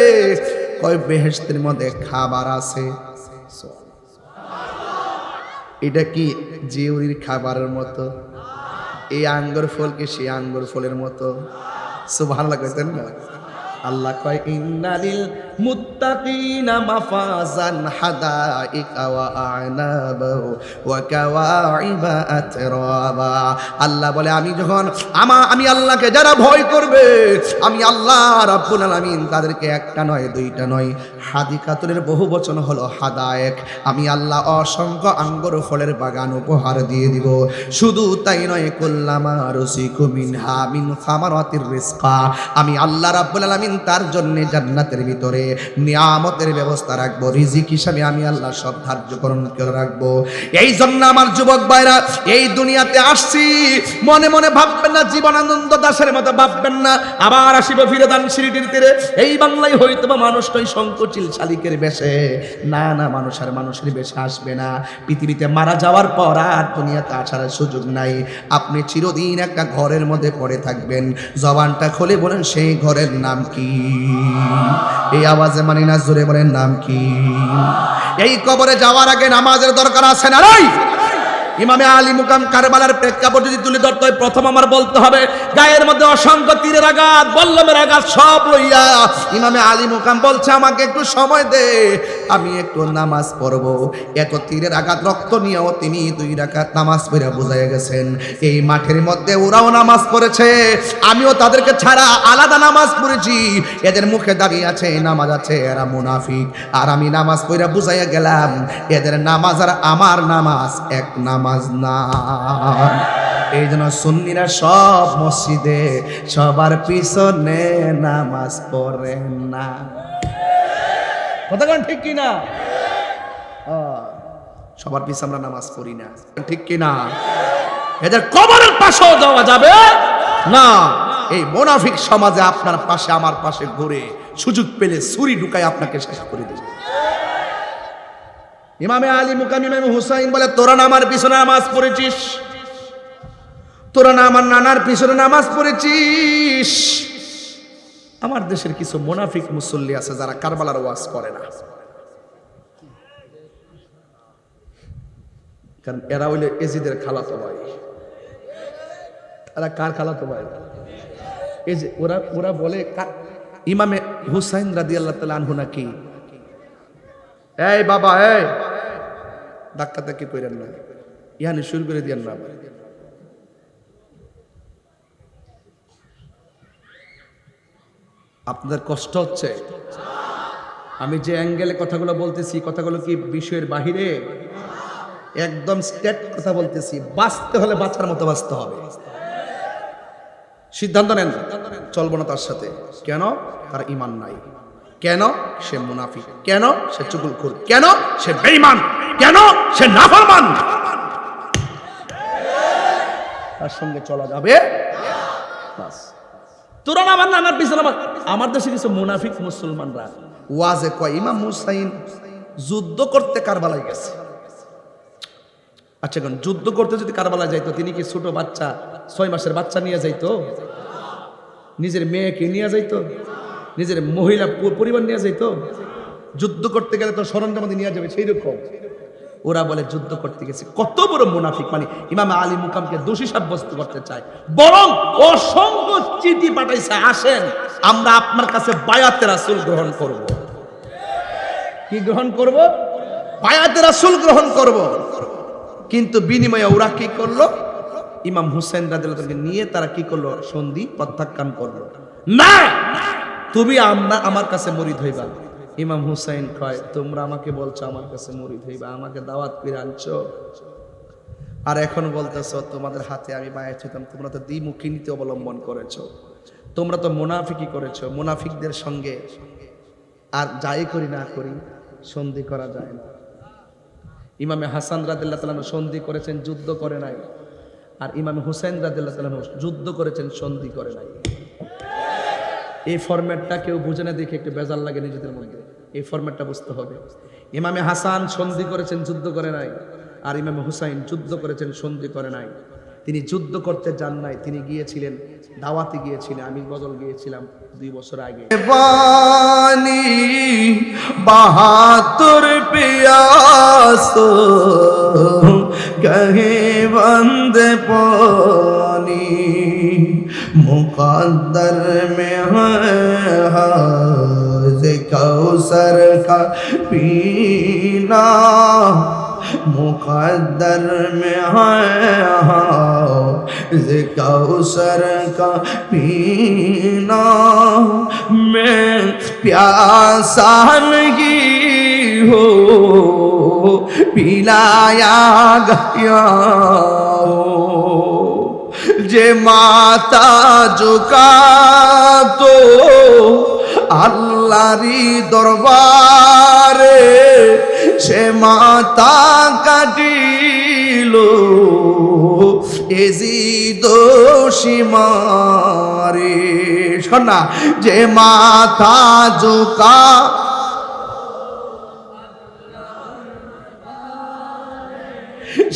কয় বেহেশতের মধ্যে খাবার আছে। এটা কি জিউরির খাবারের মতো? এই আঙ্গুর ফল কি সেই আঙ্গুর ফলের মতো? সুবহানাল্লাহ কইতেন না? আল্লাহ কয়, ইন্নালিল মুত্তাকিনা মাফাজান হাদাইকা ওয়া আ'নাবা ওয়া কাওয়াইবা আতরাবা। আল্লাহ বলে, আমি যখন আমি আল্লাহকে যারা ভয় করবে, আমি আল্লাহ রাব্বুল আলামিন তাদেরকে একটা নয় দুইটা নয়, হাদিকাতুলের বহু বচন হলো হাদায়েক, আমি আল্লাহ অসংখ্য আঙ্গুর ফলের বাগান উপহার দিয়ে দিব। শুধু তাই নয়, কুল্লামা রুসিকু মিনহা মিন সামারাতির রিজকা, আমি আল্লাহ রাব্বুল আলামিন তার জন্য জান্নাতের ভিতরে নিয়ামতের ব্যবস্থা রাখবো, রিজিক হিসাবে আমি আল্লাহ সব ধার্যকরণ করে রাখবো। এই জন্য আমার যুবক ভাইরা, এই দুনিয়াতে আসছি, মনে মনে ভাববেন না জীবনানন্দ দাশের মতো ভাববেন না আবার আসিব ফিরে দানশিরিটির তীরে, এই বাংলায় হয়তো বা মানুষটাই শঙ্কচিল শালিকের বেশে। না না, মানুষের বেশে আসবে না। পৃথিবীতে মারা যাওয়ার পর আর দুনিয়াতে আসার সুযোগ নাই। আপনি চিরদিন একটা ঘরের মধ্যে পড়ে থাকবেন। জবানটা খুলে বলেন, সেই ঘরের নাম কি? এই আওয়াজে মানি না, জোরে বলেন নাম কি? এই কবরে যাওয়ার আগে নামাজের দরকার আছে না নাই? ইমামে আলী মুকাম কারবালার প্রেক্ষাপট যদি তুলে ধরতে হয়, প্রথম আমার বলতে হবে গায়ের মধ্যে অসংখ্য তীরের আঘাত, বল্লমের আঘাত সব লইয়া ইমামে আলী মুকাম বলছে আমাকে একটু সময় দে, আমি একটু নামাজ পড়ব। এত তীরের আঘাত রক্ত নিয়েও তিনি 2 রাকাত নামাজ পড়ে বুঝাইয়া গেছেন। এই মাঠের মধ্যে ওরাও নামাজ পড়েছে, আমিও তাদেরকে ছাড়া আলাদা নামাজ পড়েছি। এদের মুখে দাঁড়িয়ে আছে নামাজ আছে, এরা মুনাফিক। আর আমি নামাজ পড়ে বুঝাইয়া গেলাম এদের নামাজ আর আমার নামাজ এক নামাজ না। এই জন্য সুন্নিরা সব মসজিদে সবার পিছনে নামাজ পড়েন না। কথা কোন ঠিক কিনা? সবার পিছনে আমরা নামাজ পড়ি না, ঠিক কিনা? এদের কবরের পাশেও যাওয়া যাবে না। এই মুনাফিক সমাজে আপনার পাশে আমার পাশে ঘুরে সুযোগ পেলে ছুরি ঢুকায় আপনাকে শেষ করে দেবে। ইমামে আলী মুকাম ইমাম হুসাইন বলে তোরা না আমার পিছনে নামাজ পড়েছিস, তোরা না আমার নানার পিছনে নামাজ পড়েছিস। আমার দেশের কিছু মুনাফিক মুসল্লি আছে যারা কারবালার ওয়াজ করে না, কারণ এরা হইলে এজিদের খালাতো ভাই। এরা কার খালাতো ভাই? এই যে ওরা বলে ইমামে হুসাইন রাদিয়াল্লাহু তাআলা আনহু নাকি, এই বাবা এই ধাক্কা ধাক্কি কইরেন না, ইহানি শুরু করে দিয়েন না। আপনাদের কষ্ট হচ্ছে? আমি যে অ্যাঙ্গেলে কথাগুলো বলতেছি, কথাগুলো কি বিষয়ের বাহিরে? একদম স্ট্রেট কথা বলতেছি। বাঁচতে হলে বাঁচার মতো বাঁচতে হবে। সিদ্ধান্ত নেন, চলবো না তার সাথে। কেন? তার ঈমান নাই। কেন? সে মুনাফিক। কেন? সে চুগলখোর। কেন? সে বেঈমান। কেন? সে নাফরমান। তার সঙ্গে চলা যাবে বাস। তোরা আমার নানার পিছনে আমার দেশে কিছু মুনাফিক মুসলমানরা ওয়াজে কয় ইমাম হুসাইন যুদ্ধ করতে কারবালায় গেছে। আচ্ছা, এখন যুদ্ধ করতে যদি কারবালায় যাইতো, তিনি কি ছোট বাচ্চা 6 মাসের বাচ্চা নিয়ে যাইতো? নিজের মেয়েকে নিয়ে যাইতো? নিজের মহিলা পরিবার নিয়ে যাইতো? যুদ্ধ করতে গেলে তো সরঞ্জাম নিয়ে যাবে, সেই রকম। ওরা বলে যুদ্ধ করতে গেছে। কত বড় মুনাফিক! মানে ইমাম আলী মুকামকে দোষী সাব্যস্ত করতে চায়, বরং অসংখ্য চিঠি পাঠাইছে, আসেন আমরা আপনার কাছে বায়াতে রাসূল গ্রহণ করব। কি গ্রহণ করব? বায়াতে রাসূল গ্রহণ করব। কিন্তু বিনিময়ে ওরা কি করলো? ইমাম হুসাইন রাদিয়াল্লাহু তাআলাকে নিয়ে তারা কি করলো? সন্ধি প্রত্যাখ্যান করলো। না, তুমি আমার কাছে মুরিদ হইবা। ইমাম হুসাইন কয় তোমরা আমাকে বলছো আমার কাছে মুরিদ হইবা, আমাকে দাওয়াত করে আনছো, আর এখন বলতেছো তোমাদের হাতে আমি বায়াত হইতাম। তোমরা তো দ্বিমুখী নীতি অবলম্বন করেছো, তোমরা তো মুনাফিকি করেছো। মুনাফিকদের সঙ্গে আর যাই করি না করি সন্ধি করা যায় না। ইমামে হাসান রাদিয়াল্লাহু তাআলা সন্ধি করেছেন, যুদ্ধ করে নাই। আর ইমামে হুসাইন রাদিয়াল্লাহু তাআলা যুদ্ধ করেছেন, সন্ধি করে নাই। এই ফরম্যাটটা কেউ বুঝে না দেখে একটু বেজার লাগে নিজেদের মধ্যে। এই ফরম্যাটটা বুঝতে হবে। ইমামে হাসান সন্ধি করেছেন, যুদ্ধ করে নাই। আর ইমামে হুসাইন যুদ্ধ করেছেন, সন্ধি করে নাই। তিনি যুদ্ধ করতে যান নাই, তিনি গিয়েছিলেন দাওয়াতে গিয়েছিলেন। আমি বদল গিয়েছিলাম 2 বছর আগে। পানি 72 পিয়াসো কহে বন্দে পানি मुकद्दर में है हौज़ कौसर का पीना, मुकद्दर में है हौज़ कौसर का पीना, मैं प्यासा नहीं हो पिलाया गया যে মাতা ঝুকা তো আল্লাহরি দরবারে, সে মাতা কাটিল এজিদ সীমারে। শোনা, যে মাতা ঝুকা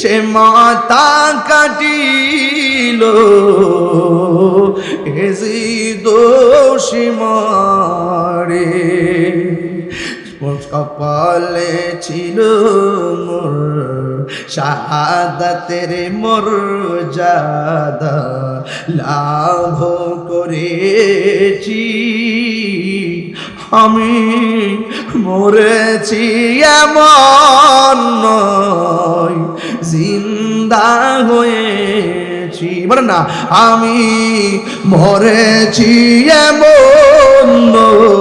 সে মাতা কাটিল এজিদ সীমারে। কপালে ছিল মোর শাহাদাতের মর্যাদা লাভ করেছি আমি মরেছি এমন নয় জিন্দা হয়েছি বলেন না আমি মরেছি এমন নয়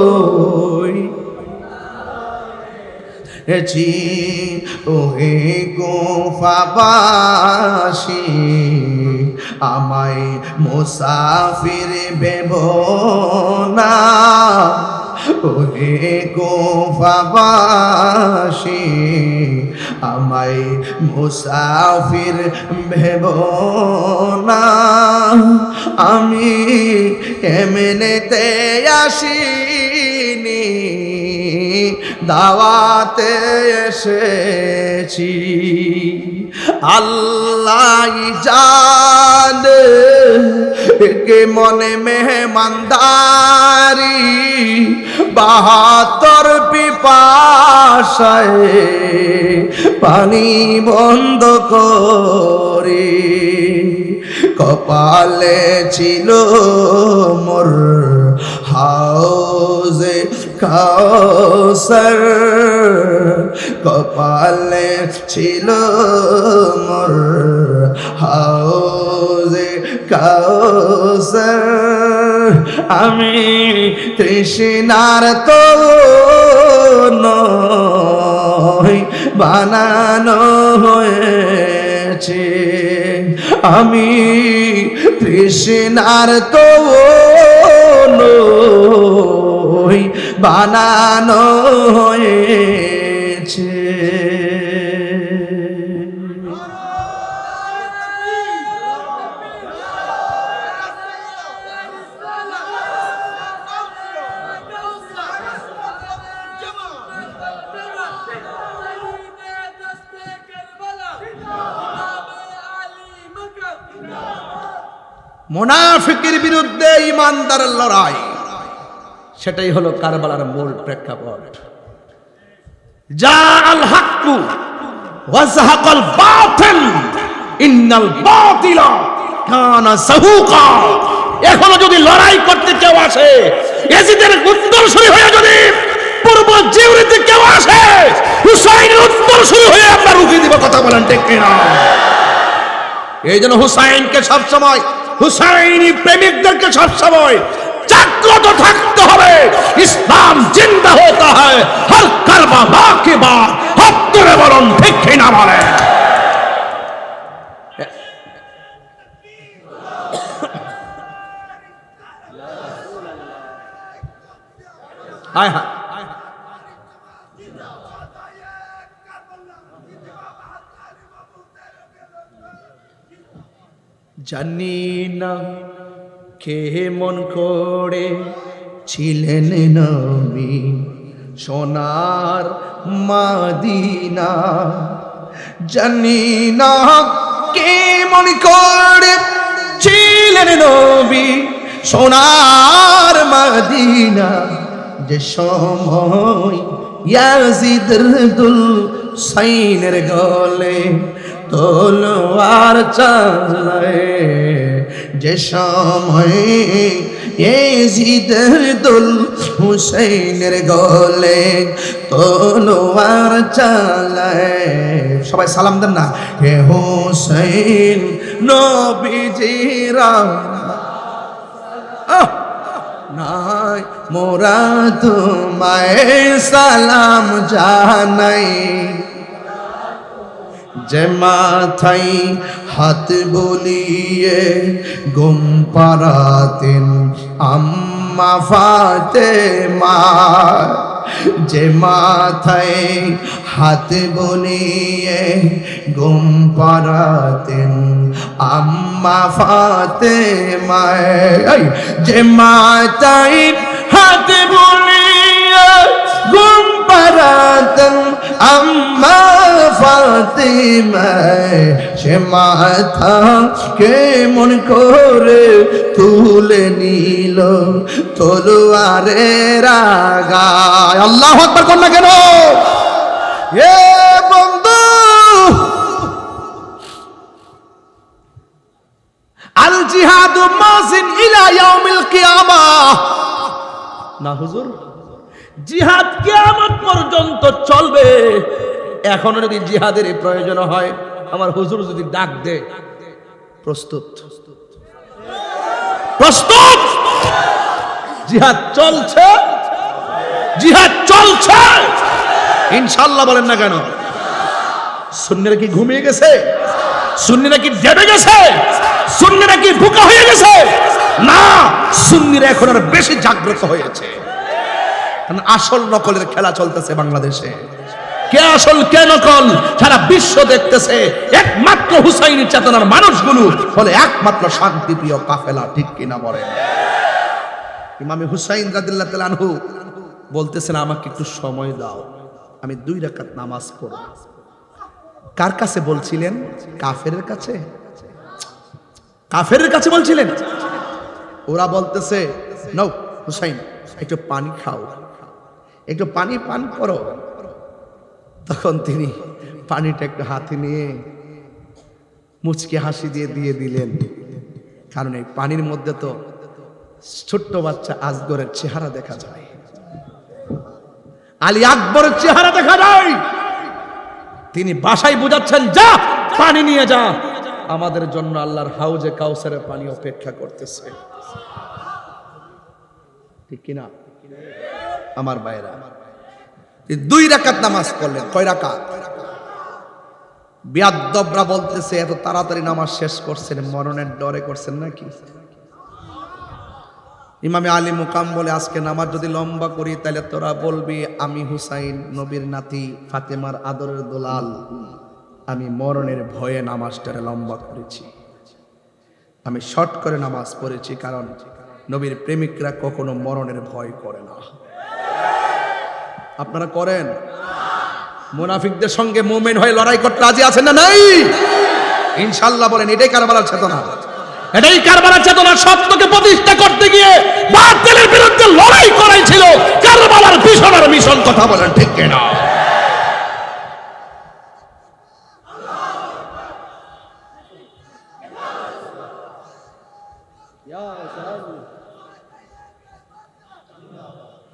ওহে কুফাবাসী আমায় মুসাফির ভেবো না ওহে কুফাবাসী আমায় মুসাফির ভেবো না আমি এমনিতে আসিনি দাওয়াতে এসেছি আল্লাহ জানে কে মনে মেহমানদারি 72 পিপাসায় পানি বন্ধ করে কপালে ছিল মোর হাউজে কাউসার কপালে ছিল মোর হাউজে কাউসার আমি তৃষ্ণার তো নয় বানানো হয়েছে আমি তৃষ্ণার তো নয় বানানো হয়েছে মুনাফিকের বিরুদ্ধে ঈমানদারের লড়াই সেটাই হলো কারবালার মূল প্রেক্ষাপট জাআল হাক্কু ওয়া যাহাকাল বাতিল ইন্নাল বাতিলা কানা যাহুকা এখনো যদি লড়াই করতে কেউ আসে ইয়াজিদের উত্তরসূরি হয়ে যদি পূর্ব জিউরিতে কেউ আসে হুসাইনের উত্তরসূরি হয়ে আমরা রুখে দিব কথা বলেন ঠিক কিনা এইজন্য হুসাইনকে সব সময় হুসাইনি প্রেমিকদেরকে সব সময় জাগ্রত থাকতে হবে ইসলাম জিন্দা হতে হয় হর কারবালা के बाद হক করে বলুন ঠিক কিনা বলে হায় হায় জানি না কে মন করে ছিলেন নবী সোনার মদিনা জানি না কে মন করে ছিলেন নবী সোনার মদিনা যে সময় ইয়াজিদের দুল সাইনের গলে তলোয়ার চালায় যে সময় ইয়াজিদের দুল হুসাইনের গলে তলোয়ার চালায় সবাই সালাম দেন না হে হুসাইন নবীজিরা নাই মোরা তোমায় সালাম জানাই যে মাথায় হাত বলিয়ে গুম পারাতেন আম্মা ফাতেমা যে মাথায় হাত বলিয়ে গুম পারাতেন আম্মা ফাতেমা যে মাথায় হাত বলিয়ে গুম পারাতেন আম্মা ফাতেমা সে মাথা কে মন করে তুলে নিল তলোয়ারের আগায় আল্লাহু আকবার কোন না কেন এ বন্ধু, আল জিহাদু মাজিন ইলা ইয়াউমিল কিয়ামাহ। না হুজুর, জিহাদ কিয়ামত পর্যন্ত চলবে। এখনো যদি জিহাদের প্রয়োজন হয়, আমার হুজুর যদি ডাক দে, প্রস্তুত প্রস্তুত। জিহাদ চলছে, জিহাদ চলছে ইনশাআল্লাহ। বলেন না কেন? সুন্নিরা কি ঘুমিয়ে গেছে? সুন্নিরা কি ডেবে গেছে? সুন্নিরা কি বোকা হয়ে গেছে? না, সুন্নিরা এখন আর বেশি জাগ্রত হয়েছে। কারণ আসল নকলের খেলা চলতেছে বাংলাদেশে। কে আসল কে নকল সারা বিশ্ব দেখতেছে। একমাত্র হুসাইনি চেতনার মানুষগুলো বলে একমাত্র শান্তিপ্রিয় কাফেলা। ঠিক কিনা বলেন? ইমামে হুসাইন রাদিয়াল্লাহু তাআলা আনহু বলতেছেন, আমাকে একটু সময় দাও, আমি 2 রাকাত নামাজ পড়ব। কার কাছে বলছিলেন? কাফেরের কাছে। কাফেরের কাছে বলছিলেন। ওরা বলতেছে, নাও হুসাইন, একটু পানি খাও, একটু পানি পান করো। তখন তিনি পানিটা একটু হাতে নিয়ে মুচকি হাসি দিয়ে দিয়ে দিলেন। কারণ এই পানির মধ্যে তো ছোট্ট বাচ্চা আজগরের চেহারা দেখা যায়, আলী আকবরের চেহারা দেখা যায়। তিনি বাসায় বুঝাচ্ছেন, যা পানি নিয়ে যা, আমাদের জন্য আল্লাহর হাউজে কাউসারের পানি অপেক্ষা করতেছে। ঠিক কিনা আমার ভাইরা? 2 রাকাত নামাজ পড়লেন। কয় রাকাত? বিয়াদ্দবরা বলতেছে, এত তাড়াতাড়ি নামাজ শেষ করছেন, মরণের ডরে করছেন নাকি? ইমামে আলী মুকাম বলে, আজকে নামাজ যদি লম্বা করি তাহলে তোরা বলবি আমি হুসাইন নবীর নাতি, ফাতেমার আদরের দুলাল, আমি মরণের ভয়ে নামাজটারে লম্বা করেছি। আমি শর্ট করে নামাজ পড়েছি, কারণ নবীর প্রেমিকরা কখনো মরণের ভয় করে না। আপনারা করেন? মুনাফিকদের সঙ্গে মুমিন হয়ে লড়াই করতে রাজি আছেন না নাই? ইনশাআল্লাহ বলেন। এটাই কারবালার চেতনা, এটাই কারবালার চেতনা। সত্যকে প্রতিষ্ঠা করতে গিয়ে বাতিলের বিরুদ্ধে লড়াই করাইছিল কারবালার মিশনের মিশন। কথা বলেন ঠিক কিনা?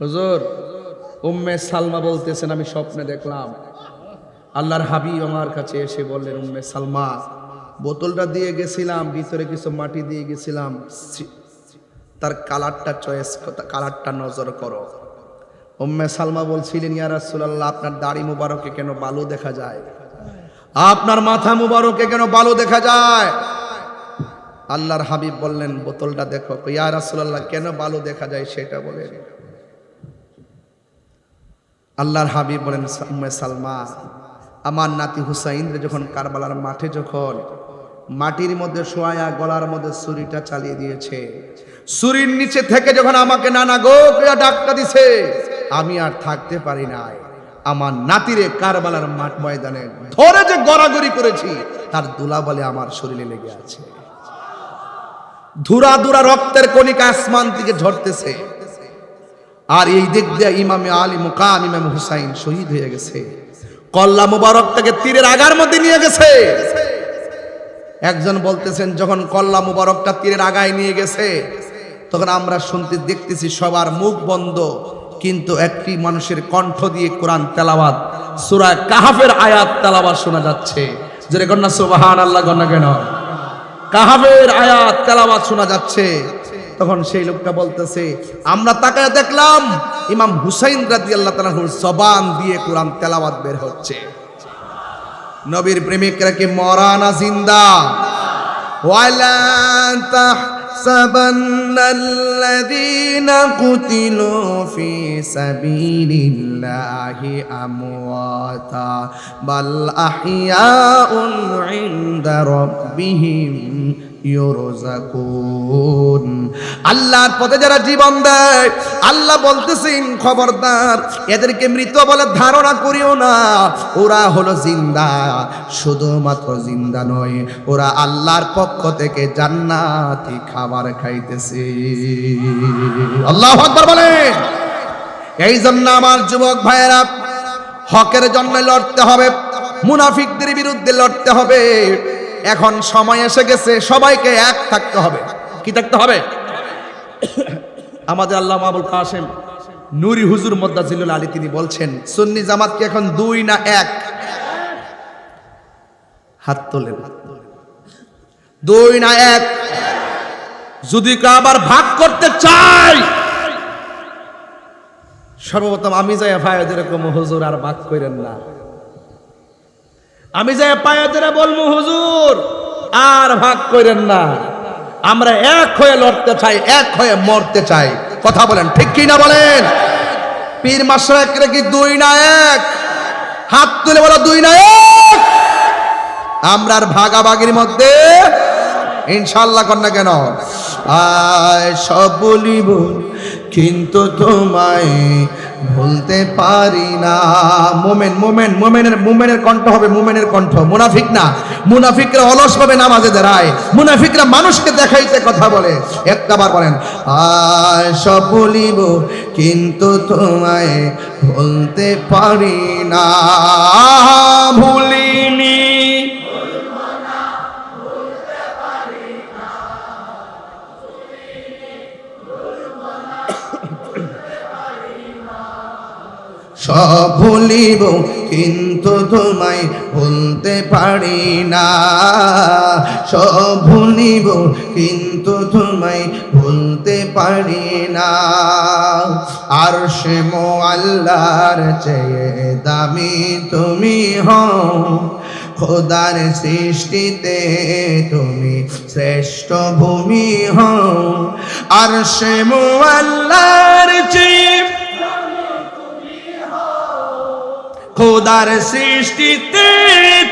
হুজুর, উম্মে সালমা বলতেছেন, আমি স্বপ্নে দেখলাম আল্লাহর হাবিব আমার কাছে এসে বললেন, উম্মে সালমা, বোতলটা দিয়ে গেছিলাম, ভিতরে কিছু মাটি দিয়ে গেছিলাম, তার কালারটা চয়েস, কালারটা নজর করো। উম্মে সালমা বলছিলেন, ইয়া রাসূলুল্লাহ, আপনার দাড়ি মুবারকে কেন বালু দেখা যায়? আপনার মাথা মুবারকে কেন বালু দেখা যায়? আল্লাহর হাবিব বললেন, বোতলটা দেখো। ইয়া রাসূলুল্লাহ, কেন বালু দেখা যায় সেটা বলেন। আল্লাহর হাবিব বলেন, উম্মে সালমা, আমার নাতি হুসাইন যখন কারবালার মাঠে যখন মাটির মধ্যে শোয়া গলার মধ্যে ছুরিটা চালিয়ে দিয়েছে, ছুরির নিচে থেকে যখন আমাকে নানা গো করে ডাকটা দিছে, আমি আর থাকতে পারি নাই। আমার নাতিরে কারবালার মাঠ ময়দানে ধরে যে গড়াগড়ি করেছি, তার দুলা বলে আমার শরীরে লেগে আছে। ধুরা ধুরা রক্তের কণিকা আসমান থেকে ঝরতেছে। আর এই দিক দিয়ে ইমামে আলী মুকাম ইমাম হুসাইন শহীদ হয়ে গেছে। কল্লা মুবারকটাকে তীরের আগার মধ্যে নিয়ে গেছে। একজন বলতেছেন, যখন কল্লা মুবারকটা তীরের আগায় নিয়ে গেছে, তখন আমরা শুনতে দেখতেছি সবার মুখ বন্ধ, কিন্তু একটি মানুষের কণ্ঠ দিয়ে কোরআন তেলাওয়াত, সূরা কাহাফের আয়াত তেলাওয়াত শোনা যাচ্ছে। জোরে কন্যা সুবহানাল্লাহ, কন্যা কেন? কাহাফের আয়াত তেলাওয়াত শোনা যাচ্ছে। তখন সেই লোকটা বলতেছে, আমরা তাকায় দেখলাম ইমাম হুসাইন রাদিয়াল্লাহু তাআলা জবান দিয়ে কোরআন তেলাওয়াত বের হচ্ছে। নবীর প্রেমিকরা কি মরা না জিন্দা? ওয়ালা তাহসাবান্নাল্লাযীনা কুতিলু ফি সাবিলিল্লাহি আমওয়াতা বাল আহইয়াউন ইনদা রাব্বিহিম ইউরযাকুন। আল্লাহর পথে যারা জীবন দেয়, আল্লাহ বলতেছেন খবরদার এদেরকে মৃত বলে ধারণা করিও না, ওরা হলো জিন্দা। শুধুমাত্র জিন্দা নয়, ওরা আল্লাহর পক্ষ থেকে জান্নাতি খাবার খাইতেছে। আল্লাহু আকবার বলেন। এই জন্য আমার যুবক ভাইয়েরা, হকের জন্য লড়তে হবে, মুনাফিকদের বিরুদ্ধে লড়তে হবে। এখন সময় এসে গেছে, সবাইকে এক থাকতে হবে। কি থাকতে হবে? আমাদের আল্লামা আবুল কাসেম নুরি হুজুর মুদ্দাজিলুল আলী তিনি বলছেন, সুন্নি জামাত কি এখন 2 না 1? হাত তোলেন। 2 না 1? যদি কেউ আবার ভাগ করতে চাই, সর্বপ্রথম আমি যাই পায়ে যেরকম হুজুর আর ভাগ করেন না। আমি যাই পায়ে যেরা বলবো হুজুর আর ভাগ করেন না। আমরা এক হয়ে লড়তে চাই, এক হয়ে মরতে চাই। কথা বলেন ঠিক কি না বলেন? পীর মাশরাইকরা কি 2 না 1? হাত তুলে বলো 2 না 1? আমরা আর ভাগাভাগির মধ্যে ইনশাআল্লাহ কর না কেন? আয় সব বলিব কিন্তু তোমায় ভুলতে পারি না। মোমেন মোমেন মোমেনের মোমেনের কণ্ঠ হবে, মোমেনের কণ্ঠ। মুনাফিক না। মুনাফিকরা অলস ভাবে নামাজে দাঁড়ায়, মুনাফিকরা মানুষকে দেখাইতে কথা বলে। একটাবার বলেন, আয় সব বলিব কিন্তু তোমায় ভুলতে পারি না। ভুলিনি সব ভুলিব কিন্তু তোমায় ভুলতে পারি না। সব ভুলিব কিন্তু তোমায় ভুলতে পারি না। আরশে মুআল্লার চেয়ে দামি তুমি হও, খোদার সৃষ্টিতে তুমি শ্রেষ্ঠ ভূমি হও। আরশে মুআল্লার চেয়ে খোদার সৃষ্টিতে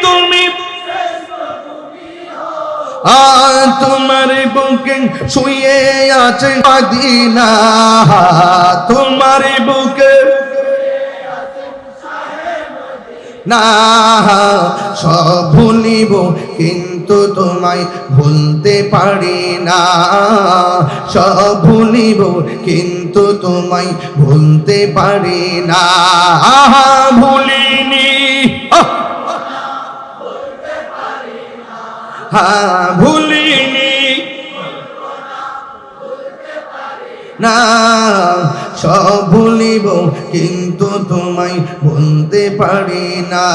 তুমি, তোমার বুকে শুয়ে আছে মদিনা, তোমার বুকে না। সব ভুলিব কিন্তু তোমায় ভুলতে পারি না। সব ভুলিব কিন্তু তোমায় ভুলতে পারি না। ভুলিনি ভুলিনি না। সব ভুলিব কিন্তু তোমায় ভুলতে পারি না।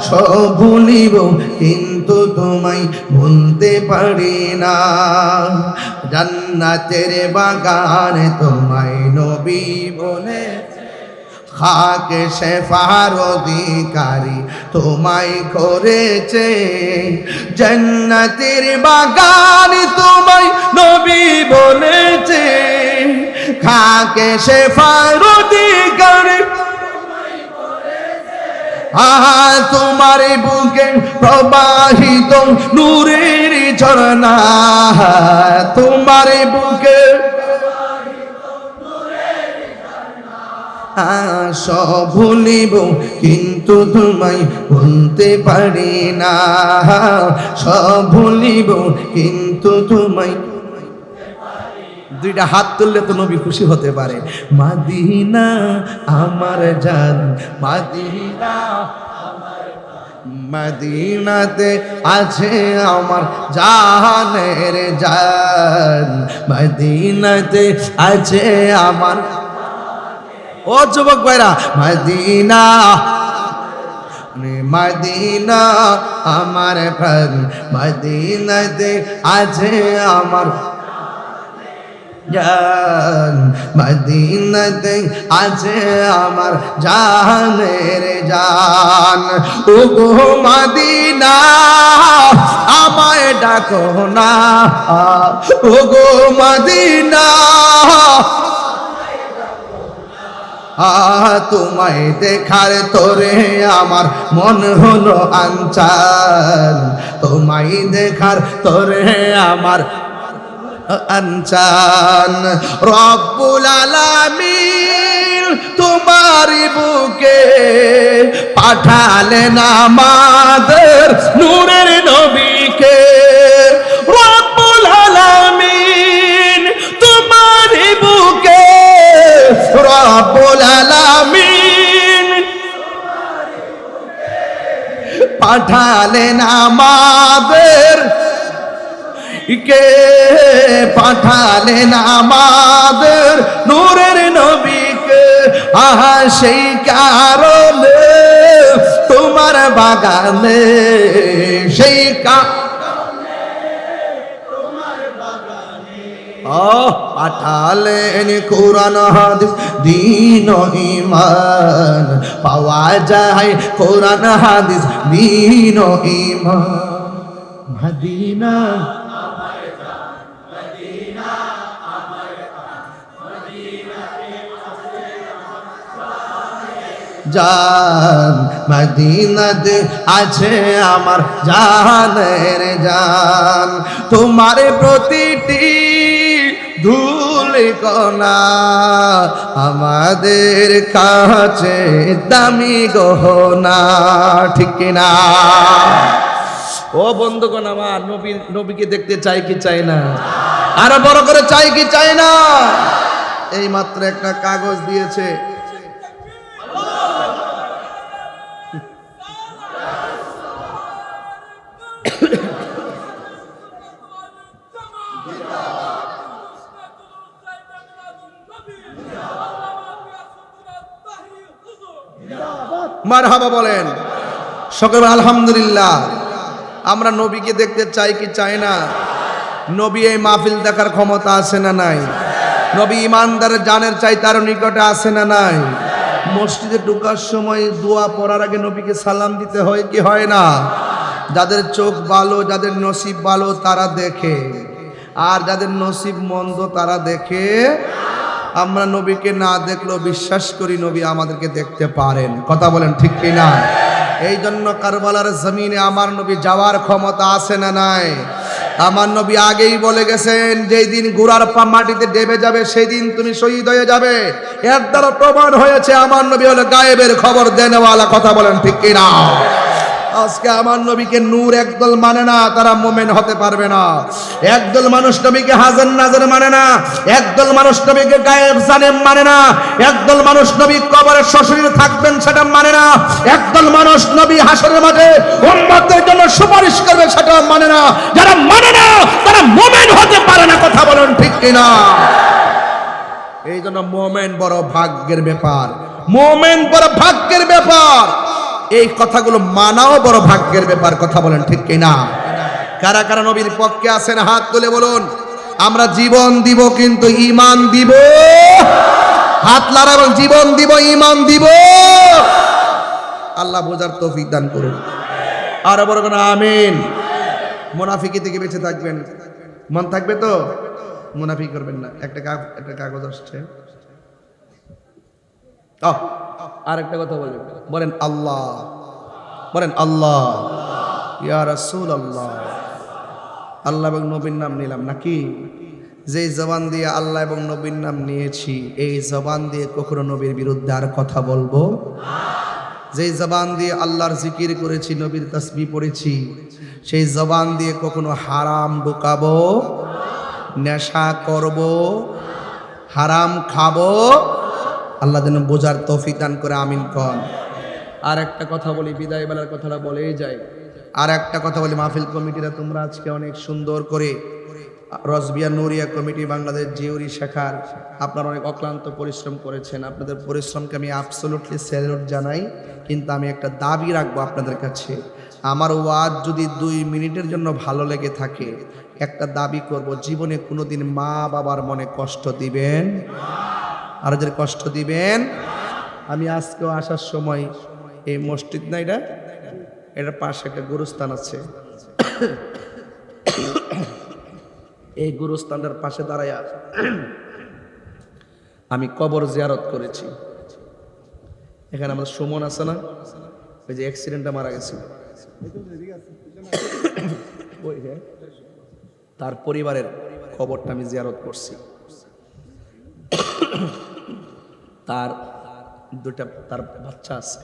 সব ভুলিব কিন্তু তোমায় ভুলতে পারি না। জান্নাতের বাগান তোমায় নবী বলে, খাকে শেফার অধিকারী তোমায় করেছে। জান্নাতের বাগান তোমায় নবী বলেছে, খাকে শেফার অধিকারী তোমার বুকে প্রবাহিত নূরের ঝরনা। তোমার বুকে সব ভুলিব কিন্তু তোমায় ভুলতে পারি না। সব ভুলিব কিন্তু তোমায়। 2টা হাত তুললে তো নবী খুশি হতে পারে। মদিনা আমার জান, মদিনা মদিনাতে আছে আমার জানের জান, মদিনাতে আছে আমার। ও যুবক ভাইরা, মদিনা মদিনা আমার প্রাণ, মদিনাতে আছে আমার জান, মদিনাতে আছে আমার জানের জান। ওগো মদিনা আমায় ডাকো না, ওগো মদিনা তোমায় দেখার তোরে আমার মন হলো আনচান। তোমায় দেখার তোরে আমার আনচান। রব্বুল আলামিন তোমার বুকে পাঠালেন আমাদের নূরের নবীকে। রব্বুল আলামিন তোমার বুকে, রব্বুল আলামিন পাঠালেন আমাদের, কে পাঠালেন আমাদের নূরের নবীকে। আহা সেই কারণে তোমার বাগানে, সেই পাঠালেন কোরআন হাদিস দ্বীন ও ঈমান, পাওয়া যায় কোরআন হাদিস দ্বীন ও ঈমান। মদিনা জান, মদিনাতে আছে আমার জানের জান। তোমার প্রতিটি ধূলিকণা আমাদের কাছে দামি গহনা, ঠিক কিনা? ও বন্ধুগণ আমার, নবীকে দেখতে চাই কি চাই না? আরো বড় করে চাই কি চাই না? এই মাত্র একটা কাগজ দিয়েছে, মারহাবা বলেন সকলে আলহামদুলিল্লাহ। আমরা নবীকে দেখতে চাই কি চাই না? নবী এই মাহফিল দেখার ক্ষমতা আছে না নাই? নবী ইমানদারের জানের চাই তার নিকটে আছে না নাই? মসজিদে ঢোকার সময় দোয়া পড়ার আগে নবীকে সালাম দিতে হয় কি হয় না? যাদের চোখ ভালো, যাদের নসিব ভালো তারা দেখে, আর যাদের নসিব মন্দ তারা দেখে। আমরা নবীকে না দেখলেও বিশ্বাস করি নবী আমাদেরকে দেখতে পারেন, কথা বলেন ঠিক কি না? এই জন্য কারবালার জমিনে আমার নবী যাওয়ার ক্ষমতা আছে না নাই? আমার নবী আগেই বলে গেছেন, যেই দিন গোড়ার পা মাটিতে ডেবে যাবে সেই দিন তুমি শহীদ হয়ে যাবে। এর দ্বারা প্রমাণ হয়েছে আমার নবী হলো গায়েবের খবর দেনেওয়ালা, কথা বলেন ঠিক কি না? আজকে আমার নবীকে নূর একদল মানে না, তারা মোমেন হতে পারবে না। একদল মানুষ নবীকে হাজার নাজার মানে না, একদল মানুষ নবীকে গায়েব জানেম মানে না, একদল মানুষ নবী কবরে সশরীর থাকবেন সেটা মানে না, একদল মানুষ নবী হাসরের মাঠে উম্মতের জন্য সুপারিশ করবে সেটা মানে না। যারা মানে না তারা মোমেন হতে পারে না, কথা বলেন ঠিক কিনা? এই জন্য মোমেন বড় ভাগ্যের ব্যাপার, মোমেন বড় ভাগ্যের ব্যাপার। এই কথাগুলো মানাও বড় ভাগ্যের ব্যাপার, কথা বলেন ঠিক কিনা? কারা কারা নবীর পক্ষে আছেন হাত তুলে বলুন। আমরা জীবন দিব কিন্তু ঈমান দিব, হাত লাড়া এবং জীবন দিব ঈমান দিব। আল্লাহ বোঝার তৌফিক দান করুন, আর বড় কোন আমিন। মুনাফিকি থেকে বেঁচে থাকবেন, মন থাকবে তো? মুনাফিক করবেন না। একটা কাগজ আসছে, আর একটা কথা বলবেন, বলেন আল্লাহ, বলেন আল্লাহ, ইয়া রাসূলুল্লাহ। আল্লাহ এবং নবীর নাম নিলাম নাকি? যেই জবান দিয়ে আল্লাহ এবং নবীর নাম নিয়েছি, এই জবান দিয়ে কখনো নবীর বিরুদ্ধে আর কথা বলবো? যেই জবান দিয়ে আল্লাহর জিকির করেছি, নবীর তাসবিহ পড়েছি, সেই জবান দিয়ে কখনো হারাম ঢুকাবো, নেশা করব, হারাম খাবো? আল্লাহ যেন বোঝার তৌফিক দান করে, আমিন কন। আর একটা কথা বলি, বিদায় বেলার কথাটা বলেই যায়। আর একটা কথা বলি, মাহফিল কমিটিরা তোমরা আজকে অনেক সুন্দর করে, রসবিয়া নুরিয়া কমিটি বাংলাদেশ জিওরি শাখার আপনারা অনেক অক্লান্ত পরিশ্রম করেছেন। আপনাদের পরিশ্রমকে আমি অ্যাবসলিউটলি স্যালুট জানাই। কিন্তু আমি একটা দাবি রাখবো আপনাদের কাছে, আমার ওয়াজ যদি 2 মিনিটের জন্য ভালো লেগে থাকে, একটা দাবি করব, জীবনে কোনোদিন মা বাবার মনে কষ্ট দিবেন, আর যাদের কষ্ট দিবেন। আমি আজকেও আসার সময় এই মসজিদ না, এটার পাশে একটা গুরুস্থান আছে, এই গুরুস্থানটার পাশে দাঁড়ায়া আমি কবর জিয়ারত করেছি। এখানে আমাদের সুমন আছে না, ওই যে অ্যাক্সিডেন্টে মারা গেছিল, তার পরিবারের কবরটা আমি জিয়ারত করছি। তার তার বাচ্চা আছে,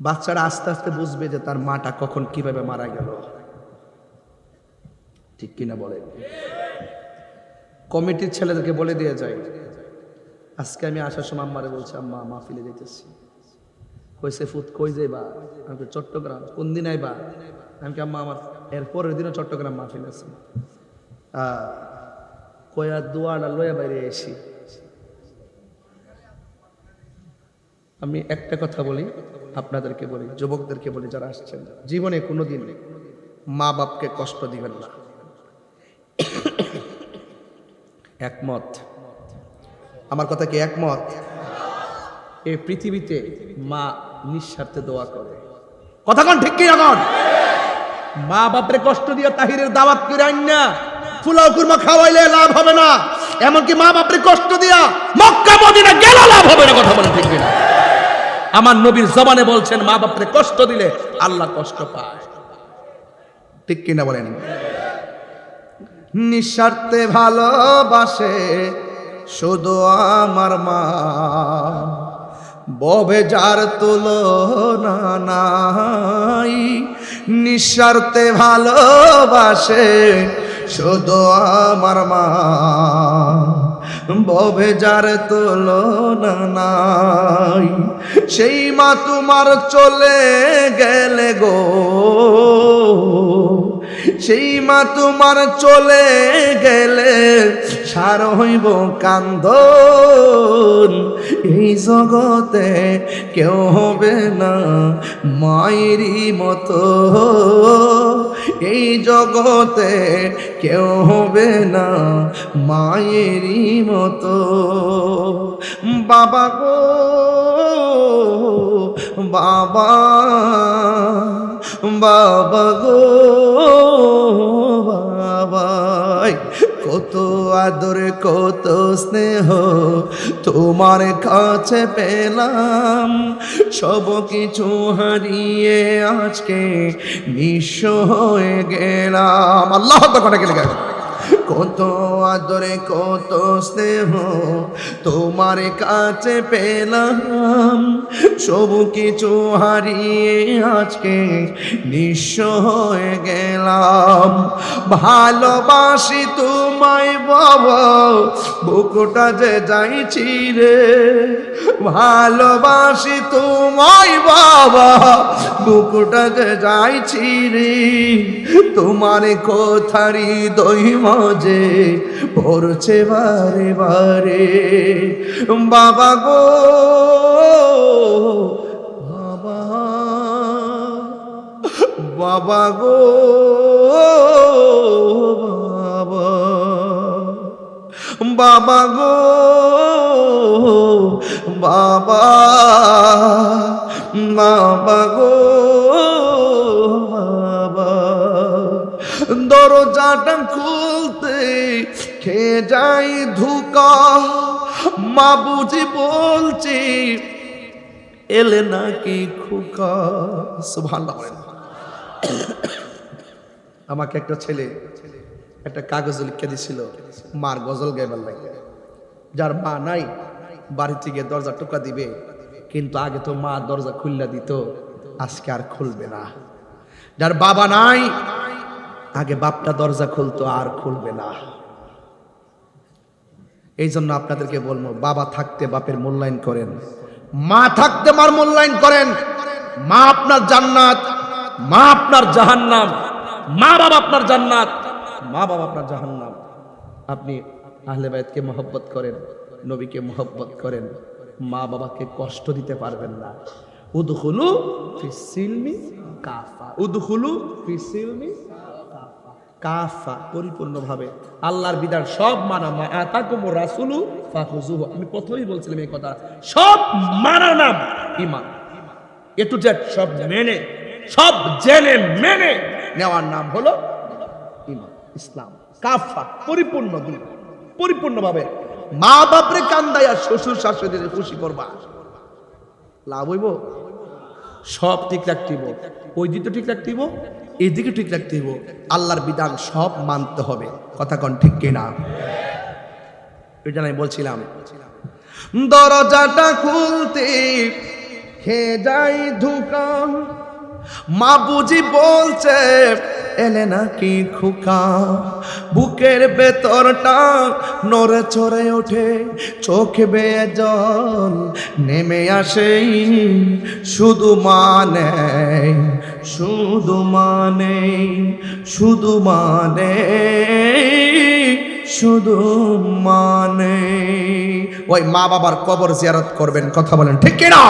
বাচ্চারা আস্তে আস্তে বুঝবে যে তার মাটা কখন কিভাবে মারা গেল, ঠিক কিনা বলে? কমিটির ছেলেদেরকে বলে দিয়ে যায়। আজকে আমি আসার সময় আম্মারে বলছি, আম্মা মাহফিলে যেতেছি, কইছে ফুত কই যাইবা? আমি চট্টগ্রাম। কোন দিন আইবা? আমি কি আম্মা আমার এর পরের দিনও চট্টগ্রাম মাহফিল আছে। কয়া দোয়াটা লয়া বাইরে এসি। আমি একটা কথা বলি, আপনাদেরকে বলি, যুবকদেরকে বলি যারা আসছেন, জীবনে কোনোদিন মা বাপকে কষ্ট দিবেন না। একমত? আমার কথা কি একমত? এই পৃথিবীতে মা নিঃস্বার্থে দোয়া করে, কথা কোন ঠিক কি এখন? মা বাপরে কষ্ট দিয়ে তাহিরের দাওয়াত করে আইন না, ফুলাও কুরমা খাওয়াইলে লাভ হবে না। এমনকি মা বাপরে কষ্ট দিয়া মক্কা মদিনা গেলে লাভ হবে না, কথা বলেন ঠিক কিনা? আমার নবীর জবানে বলছেন মা বাপরে কষ্ট দিলে আল্লাহ কষ্ট পায়, ঠিক কিনা বলেন? নিঃস্বার্থে ভালোবাসে শুধু আমার মা, ববে যার তুলনা নাই। নিঃস্বার্থে ভালোবাসে শুধু আমার মা, ববে যার তুলনা নাই। সেই মা তোমার চলে গেলে গো, সেই মা তোমার চলে গেলে সার হইব কান্দন। এই জগতে কেউ হবে না মায়েরই মতো, এই জগতে কেউ হবে না মায়েরই মতো। বাবা গো বাবা, বাবা গো বাবা, কত আদর কত স্নেহ তোমার কাছে পেলাম, সব কিছু হারিয়ে আজকে নিঃস্ব হয়ে গেলাম। আল্লাহ করে গেলে কত আদরে কত স্নেহ তোমার কাছে পেলাম, সব কিছু হারিয়ে আজকে নিঃস্ব হয়ে গেলাম। ভালোবাসি তোমায় বাবা, বুকটা যে যাইছি রে। ভালোবাসি তোমায় বাবা, বুকটা যে যাইছি রে। তোমার কথারি দই মাঝে পড়ছে বারে বারে। বাবা গো বাবা, বাবা গো বাবা, বাবা গো বাবা, বাবা গো বাবা। দরজাটা খুলতে খেয়ে যাই ধোঁকা, মা বুঝি বলছি এলে নাকি খোকা। সুবহানাল্লাহ। আমাকে একটা ছেলে একটা কাগজ লিখে দিছিল মার গজল গাইবার লাগে। যার মা নাই বাড়ি থেকে দরজা টোকা দিবে, কিন্তু আগে তো মা দরজা খুললা দিত, আজকে আর খুলবে না। যার বাবা নাই আগে বাপটা দরজা খুলতো, আর খুলবে না। এই জন্য আপনাদেরকে বলবো, বাবা থাকতে বাপের মূল্যায়ন করেন, মা থাকতে মার মূল্যায়ন করেন। মা আপনার জান্নাত, মা আপনার জাহান্নাম। মা বাবা আপনার জান্নাত, মা বাবা আপনার জাহান্নাম। আপনি আহলে বাইতকে মহব্বত করেন, নবীকে মহব্বত করেন, মা বাবাকে কষ্ট দিতে পারবেন না। উদখুলু ফিস সিলমি কাফা, উদখুলু ফিস সিলমি কাফা, কাফা পরিপূর্ণভাবে আল্লাহর বিধান সব মানা। মা আতাকুমুর রাসূলু ফাখুযুহু, আমি প্রথমেই বলছিলাম এই কথা, সব মানার নাম ঈমান। এ টু জেড সব মেনে, সব জেনে মেনে নেওয়ার নাম হলো ঈমান, ইসলাম। কাফা পরিপূর্ণ দিন, পরিপূর্ণভাবে। মা বাপরে কান্দাইয়া শ্বশুর শাশুড়িদের খুশি করবা, লাভ হইব? সব ঠিক রাখতেইব, ওই দিকে ঠিক রাখতেইব, এই দিকে ঠিক রাখতেইব। আল্লাহর বিধান সব মানতে হবে, কথা কোন ঠিক কিনা? এটা আমি বলছিলাম। দরজাটা খুলতে খেয়ে যাই ধোঁকা, মা বুঝি বলছে এলে নাকি খোকা, বুকের ভেতরটা নড়ে চড়ে ওঠে, চোখে বেয়ে জল নেমে আসে, শুধু মানে শুধু মানে শুধু মানে শুধু মানে। ওই মা বাবার কবর জিয়ারত করবেন, কথা বলেন ঠিক কিনা?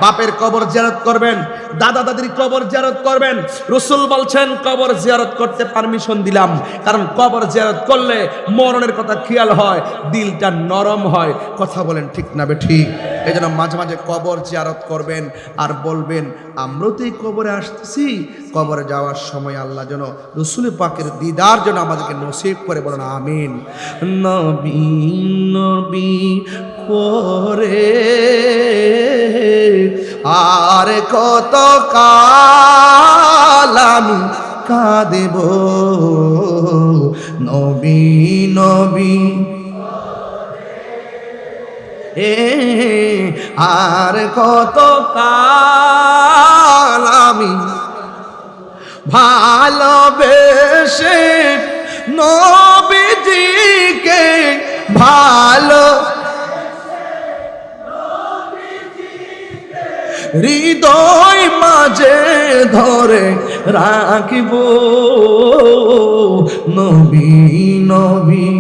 বাপের কবর জিয়ারত করবেন, দাদা দাদির কবর জিয়ারত করবেন। রাসূল বলছেন কবর জিয়ারত করতে পারমিশন দিলাম, কারণ কবর জিয়ারত করলে মরণের কথা খেয়াল হয়, দিলটা নরম হয়। কথা বলেন ঠিক না বেঠিক? এই জন্য মাঝে মাঝে কবর জিয়ারত করবেন আর বলবেন আমরা তো এই কবরে আসতেছি, কবরে যাওয়ার সময় আল্লাহ যেন রাসূল পাকের দিদার যেন আমাদেরকে নসিব করে, বলেন আমিন। নবী নবী করে আর কত কাল আমি কাঁদেব, নবী নবী আর কত কাল আমি ভালোবেসে নবীজিকে ভালো হৃদয় মাঝে ধরে রাখিব, নবী নবী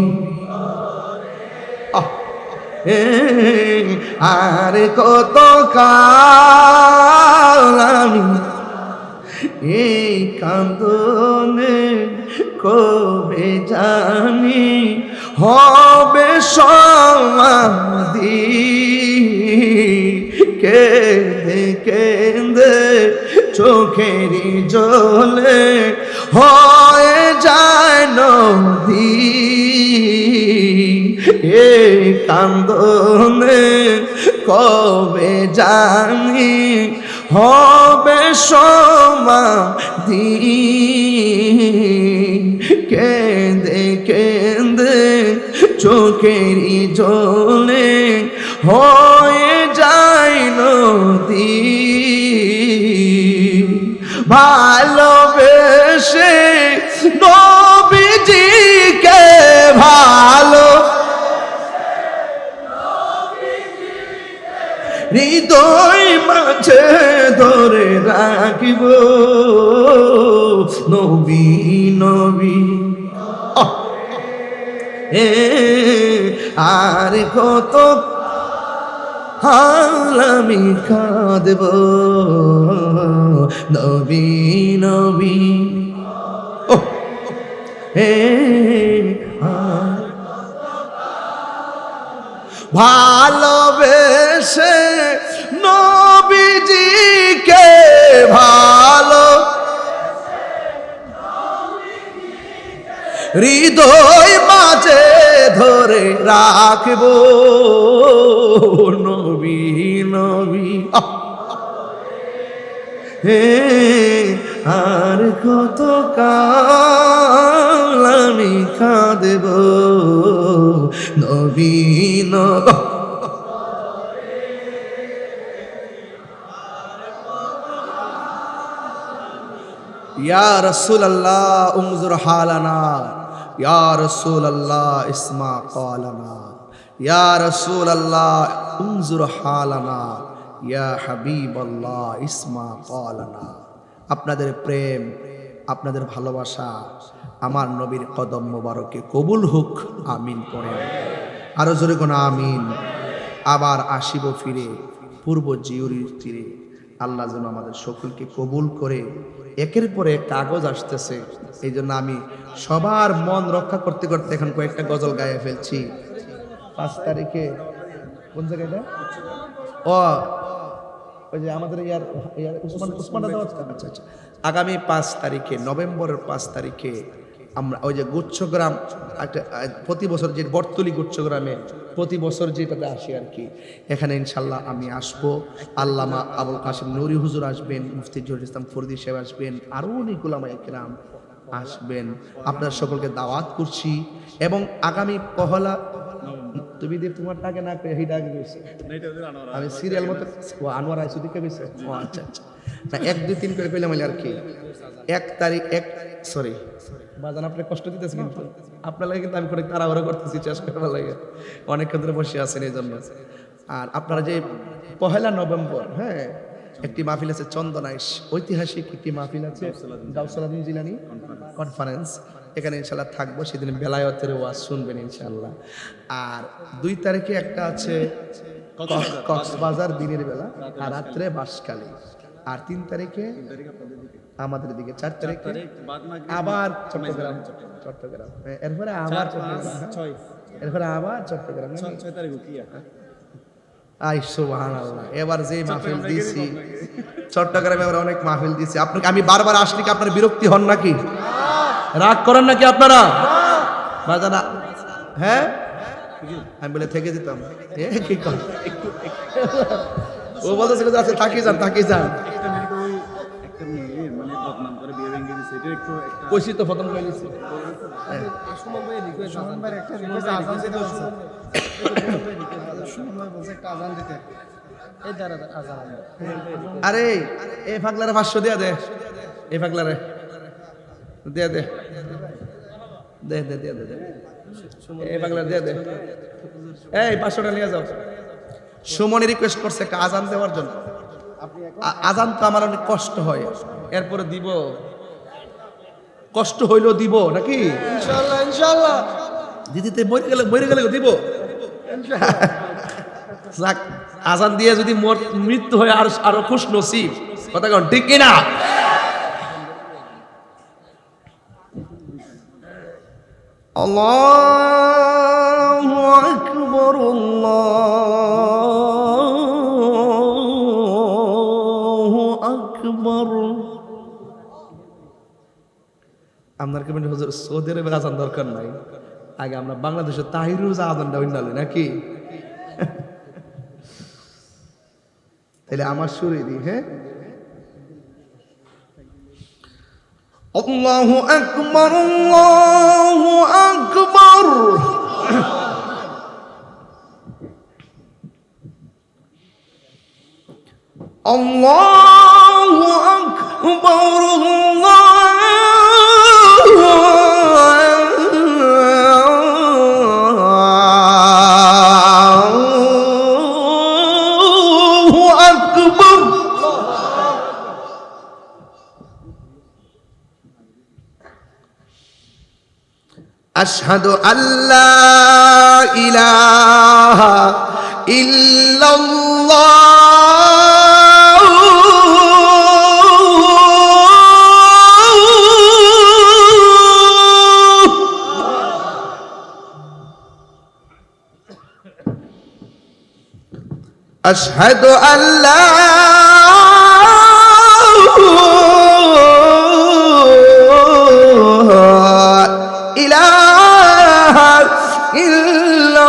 আর কত কাল আমি এই কান্দনে কবে জানি হবে সমাধি, কেঁদে কেঁদে চোখেরই জলে হয়ে যায় নদী, এই কান্দনে কবে জানি হবে সমাধি, কেঁদে কেঁদে চোখেরই জলে হয়ে যায় নদী, ভালোবেসে নবীজিকে ভালো হৃদয় মাঝে ধরে রাখিব, নবী নবী আর কত হাল আমি কাঁদব, নবী নবী ভালোবেসে নবীজিকে ভালো হৃদয় মাঝে ধরে রাখব, নবী নবী আর কত কাল আমি কাঁদব, নবী নবী ইয়া রাসূলুল্লাহ উনজুর হালানা, ইয়া রাসূলুল্লাহ ইসমা ক্বালানা, ইয়া রাসূলুল্লাহ উনজুর হালানা, ইয়া হাবিবাল্লাহ ইসমা ক্বালানা। আপনাদের প্রেম, আপনাদের ভালোবাসা আমার নবীর কদম মোবারকে কবুল হোক, আমিন পড়েন। আরো জোরে কোন আমিন। আবার আসিব ফিরে পূর্ব জিউরির তীরে, আল্লাহ যেন আমাদের সকলকে কবুল করে। একের পরে কাগজ আসতেছে, এই জন্য আমি সবার মন রক্ষা করতে করতে এখন কয়েকটা গজল গায়ে ফেলছি। 5 তারিখে কোন জায়গাটা? ওই যে আমাদের আচ্ছা, আগামী 5 তারিখে, নভেম্বরের 5 তারিখে আমরা ওই যে গুচ্ছগ্রাম একটা প্রতি বছর যে বর্তলি গুচ্ছগ্রামে প্রতি বছর যেটাতে আসি আর কি, এখানে ইনশাল্লাহ আমি আসবো। আল্লামা আবুল কাসিম নুরি হুজুর আসবেন, মুফতি জহিরুল ইসলাম ফরিদী সাহেব আসবেন, আরও অনেক উলামায়ে কেরাম আসবেন। আপনার সকলকে দাওয়াত করছি। এবং আগামী পহলা তুমি দিয়ে তোমারটা আগে না হিটা আগে গেছে, আমি সিরিয়াল মতো আনোয়ার আইসুদিকে গেছে। ও আচ্ছা আচ্ছা, না 1 2 3 করে কইলাম আর কি। সরি বাজান, আপনি কষ্ট দিতেছি কিন্তু আপনার লাগে, কিন্তু আমি করে তাড়াহুড়ো করতেছি, শেষ করবার লাগে, অনেকক্ষণ ধরে বসে আছেন এই জন্য। আর আপনারা যে 1 নভেম্বর, হ্যাঁ, একটি মাহফিল আছে চন্দনাইশ, ঐতিহাসিক একটি মাহফিল আছে গাউসুল জিলানী কনফারেন্স, এখানে ইনশাল্লাহ থাকবো, সেদিন বেলায়েতের ওয়াজ শুনবেন ইনশাল্লাহ। আর 2 তারিখে একটা আছে কক্সবাজার দিনের বেলা, আর রাত্রে বাঁশখালী। আর 3 তারিখে আমাদের দিকে, 4 তারিখে আবার চট্টগ্রাম, এরপরে আবার চট্টগ্রাম, এরপরে আবার চট্টগ্রাম, 6 তারিখ কি আই সুবহানাল্লাহ। এবার যে মাহফিল দিছি চট্টগ্রামে, এবার অনেক মাহফিল দিছি। আপনাকে আমি বারবার আসলে কি আপনার বিরক্তি হন নাকি? রাগ করেন নাকি আপনারা? বাজানা, হ্যাঁ, আমি বলে থেকে যেতাম, কি কর, ও বলতেছে আছে থাকি যান, থাকি যান, কইছি তো প্রথম কইছি। আরে এই ফাগলারে 500 দিয়া দে, এই ফাগলারে দিয়া দে, দে দে দে দে, এই ফাগলারে দিয়া দে, এই 500টা নিয়ে যাও। সুমনে রিকোয়েস্ট করছে একটা আজান দেওয়ার জন্য। আজান তো আমার অনেক কষ্ট হয়, এরপরে দিব, কষ্ট হইলেও দিব নাকি ইনশাআল্লাহ, ইনশাআল্লাহ দিদিতে মরে গেলে দিব যাক, আজান দিয়ে যদি মৃত্যু হয় আরো খুশ নসিব, কথা কোন ঠিক কিনা? আল্লাহু আকবার, আল্লাহু আকবার। আপনার কেমন হুজুর সৌদি আরবের আজান দরকার নাই, আগে আমরা বাংলাদেশের তাহিরুর আজানটা হইনালে নাকি? তাহলে আমার সুরে দিই, হ্যাঁ, আল্লাহু আকবার, আল্লাহু আকবার। আল্লাহু আকবার, আল্লাহু আকবার। আশহাদু আল্লা ইলাহা ইল্লাল্লাহ, আশহাদু আল্লা ইলাহা ইল্লাল্লাহ।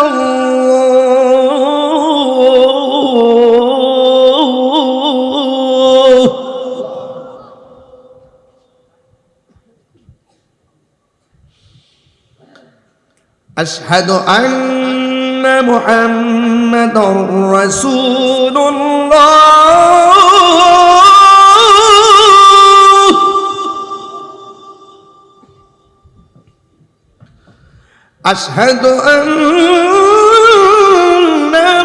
আশহাদু আন্না মুহাম্মাদুর রাসূলুল্লাহ, আশহাদু আন্না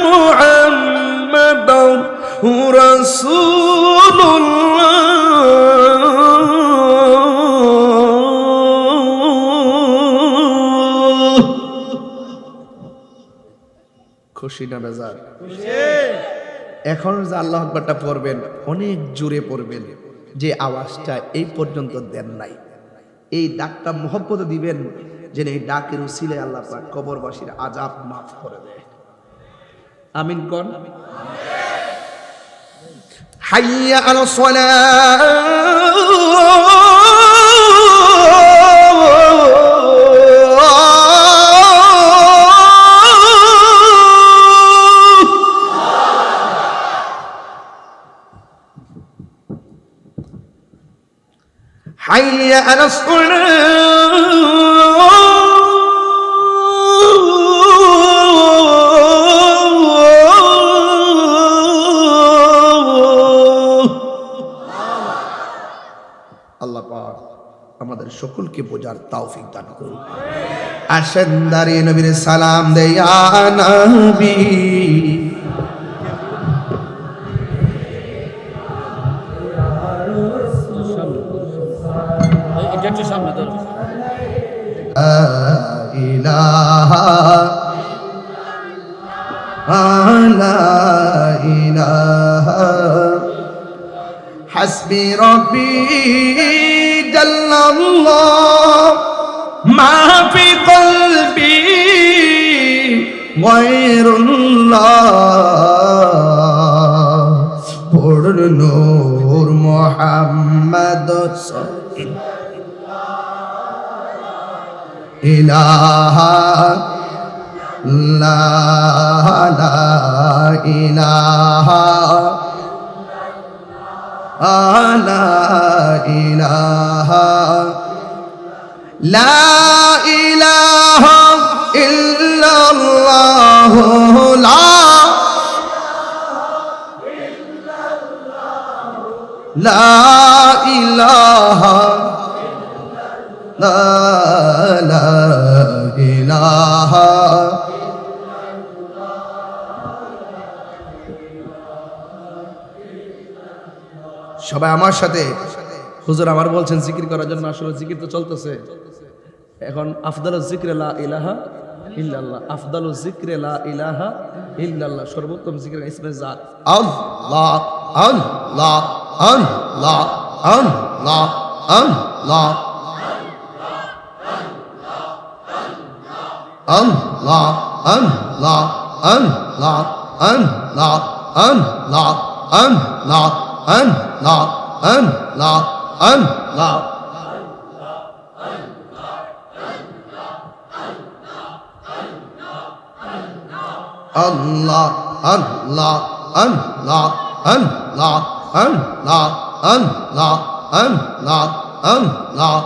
মুহাম্মাদুর রাসূলুল্লাহ। খুশি না বেজার? এখন যে আল্লাহু আকবারটা পড়বেন অনেক জোরে পড়বেন, যে আওয়াজটা এই পর্যন্ত দেন নাই, এই ডাকটা মহব্বত দিবেন, যেন এই ডাকের উসিলায় আল্লাহ পাক কবরবাসীর আযাব মাফ করে দেয়। আমিন কোন? হাইয়া আলাস সালাহ, حي على الصلاة। আল্লাহ পাক সকলকে বোঝার তৌফিক দান করুন। আসেন দাঁড়িয়ে নবীর সালাম দেয়া নবী ইলাহা লা ইলাহা হাসবি রব্বি জাল্লাল্লাহ মা ফি কলবি গায়রুল্লাহ পড় নূর মুহাম্মদ ইলাহা লা ইলাহা লা ইলাহা লা ইলাহা ইল্লাল্লাহ লা ইলাহা লা ইলাহা সবাই আমার সাথে হুজুর আমার বলছেন জিকির করার জন্য, আসলে জিকির তো চলতেছে এখন। আফদালুজ যিকরি লা ইলাহা ইল্লাল্লাহ, আফদালুজ যিকরি লা ইলাহা ইল্লাল্লাহ, সর্বোত্তম জিকির ইসমে জাত আল্লাহ আল্লাহ আল্লাহ আল্লাহ আল্লাহ আল্লাহ আল্লাহ আল্লাহ আল্লাহ আল্লাহ আল্লাহ আল্লাহ আল্লাহ আল্লাহ Allah Allah Allah Allah Allah Allah Allah Allah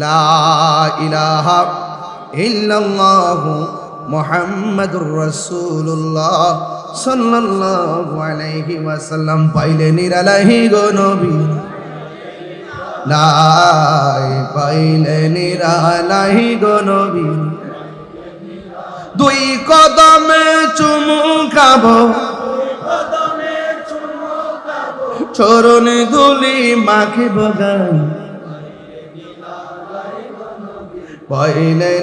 La ilaha illallah Muhammadur Rasulullah sallallahu alaihi wasallam paile niralahi go nabi লাই পাইলে নিরালাই গো নবী দুই কদমে চুমু খাবো চরণে ধুলি মাখিব গান পাইলে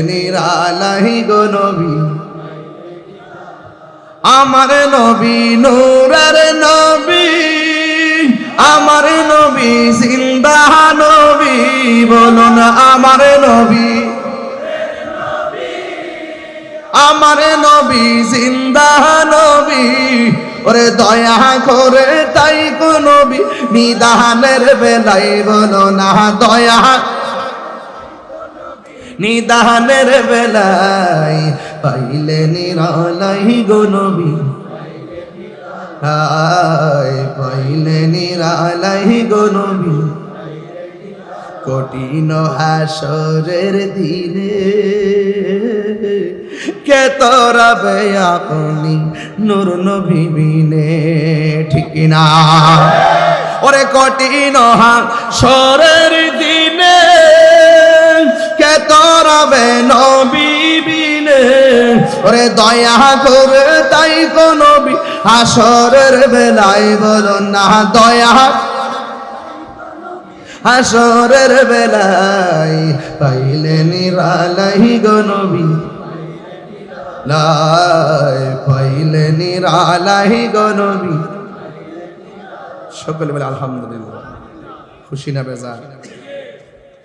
নিরালাই গো নবী আমার নবী নূরের নবী আমার নবী জিন্দা নবী বলুন আমার নবী জিন্দা নবী ওরে দয়া করে তাই কো নবী নিদানের বেলায় বলো না দয়া নিদানের বেলায় পাইলে নিরালাই গো নবী পাইলে নিরালাই গো নবী কঠিন হাসরের দিনে কে তোরাবে আপনি নূর নবী বিনে ঠিক না ওরে কঠিন হাসরের দিনে কে তোরাবে নবী বিনে ওরে দয়া করে তাই কো নবী হাসরের বেলায় বলো না দয়া হাসরের বেলায় পাইলে নিরালাই গো নবী লাই পাইলে নিরালাই গো নবী সকলে বলে আলহামদুলিল্লাহ খুশি না বেজার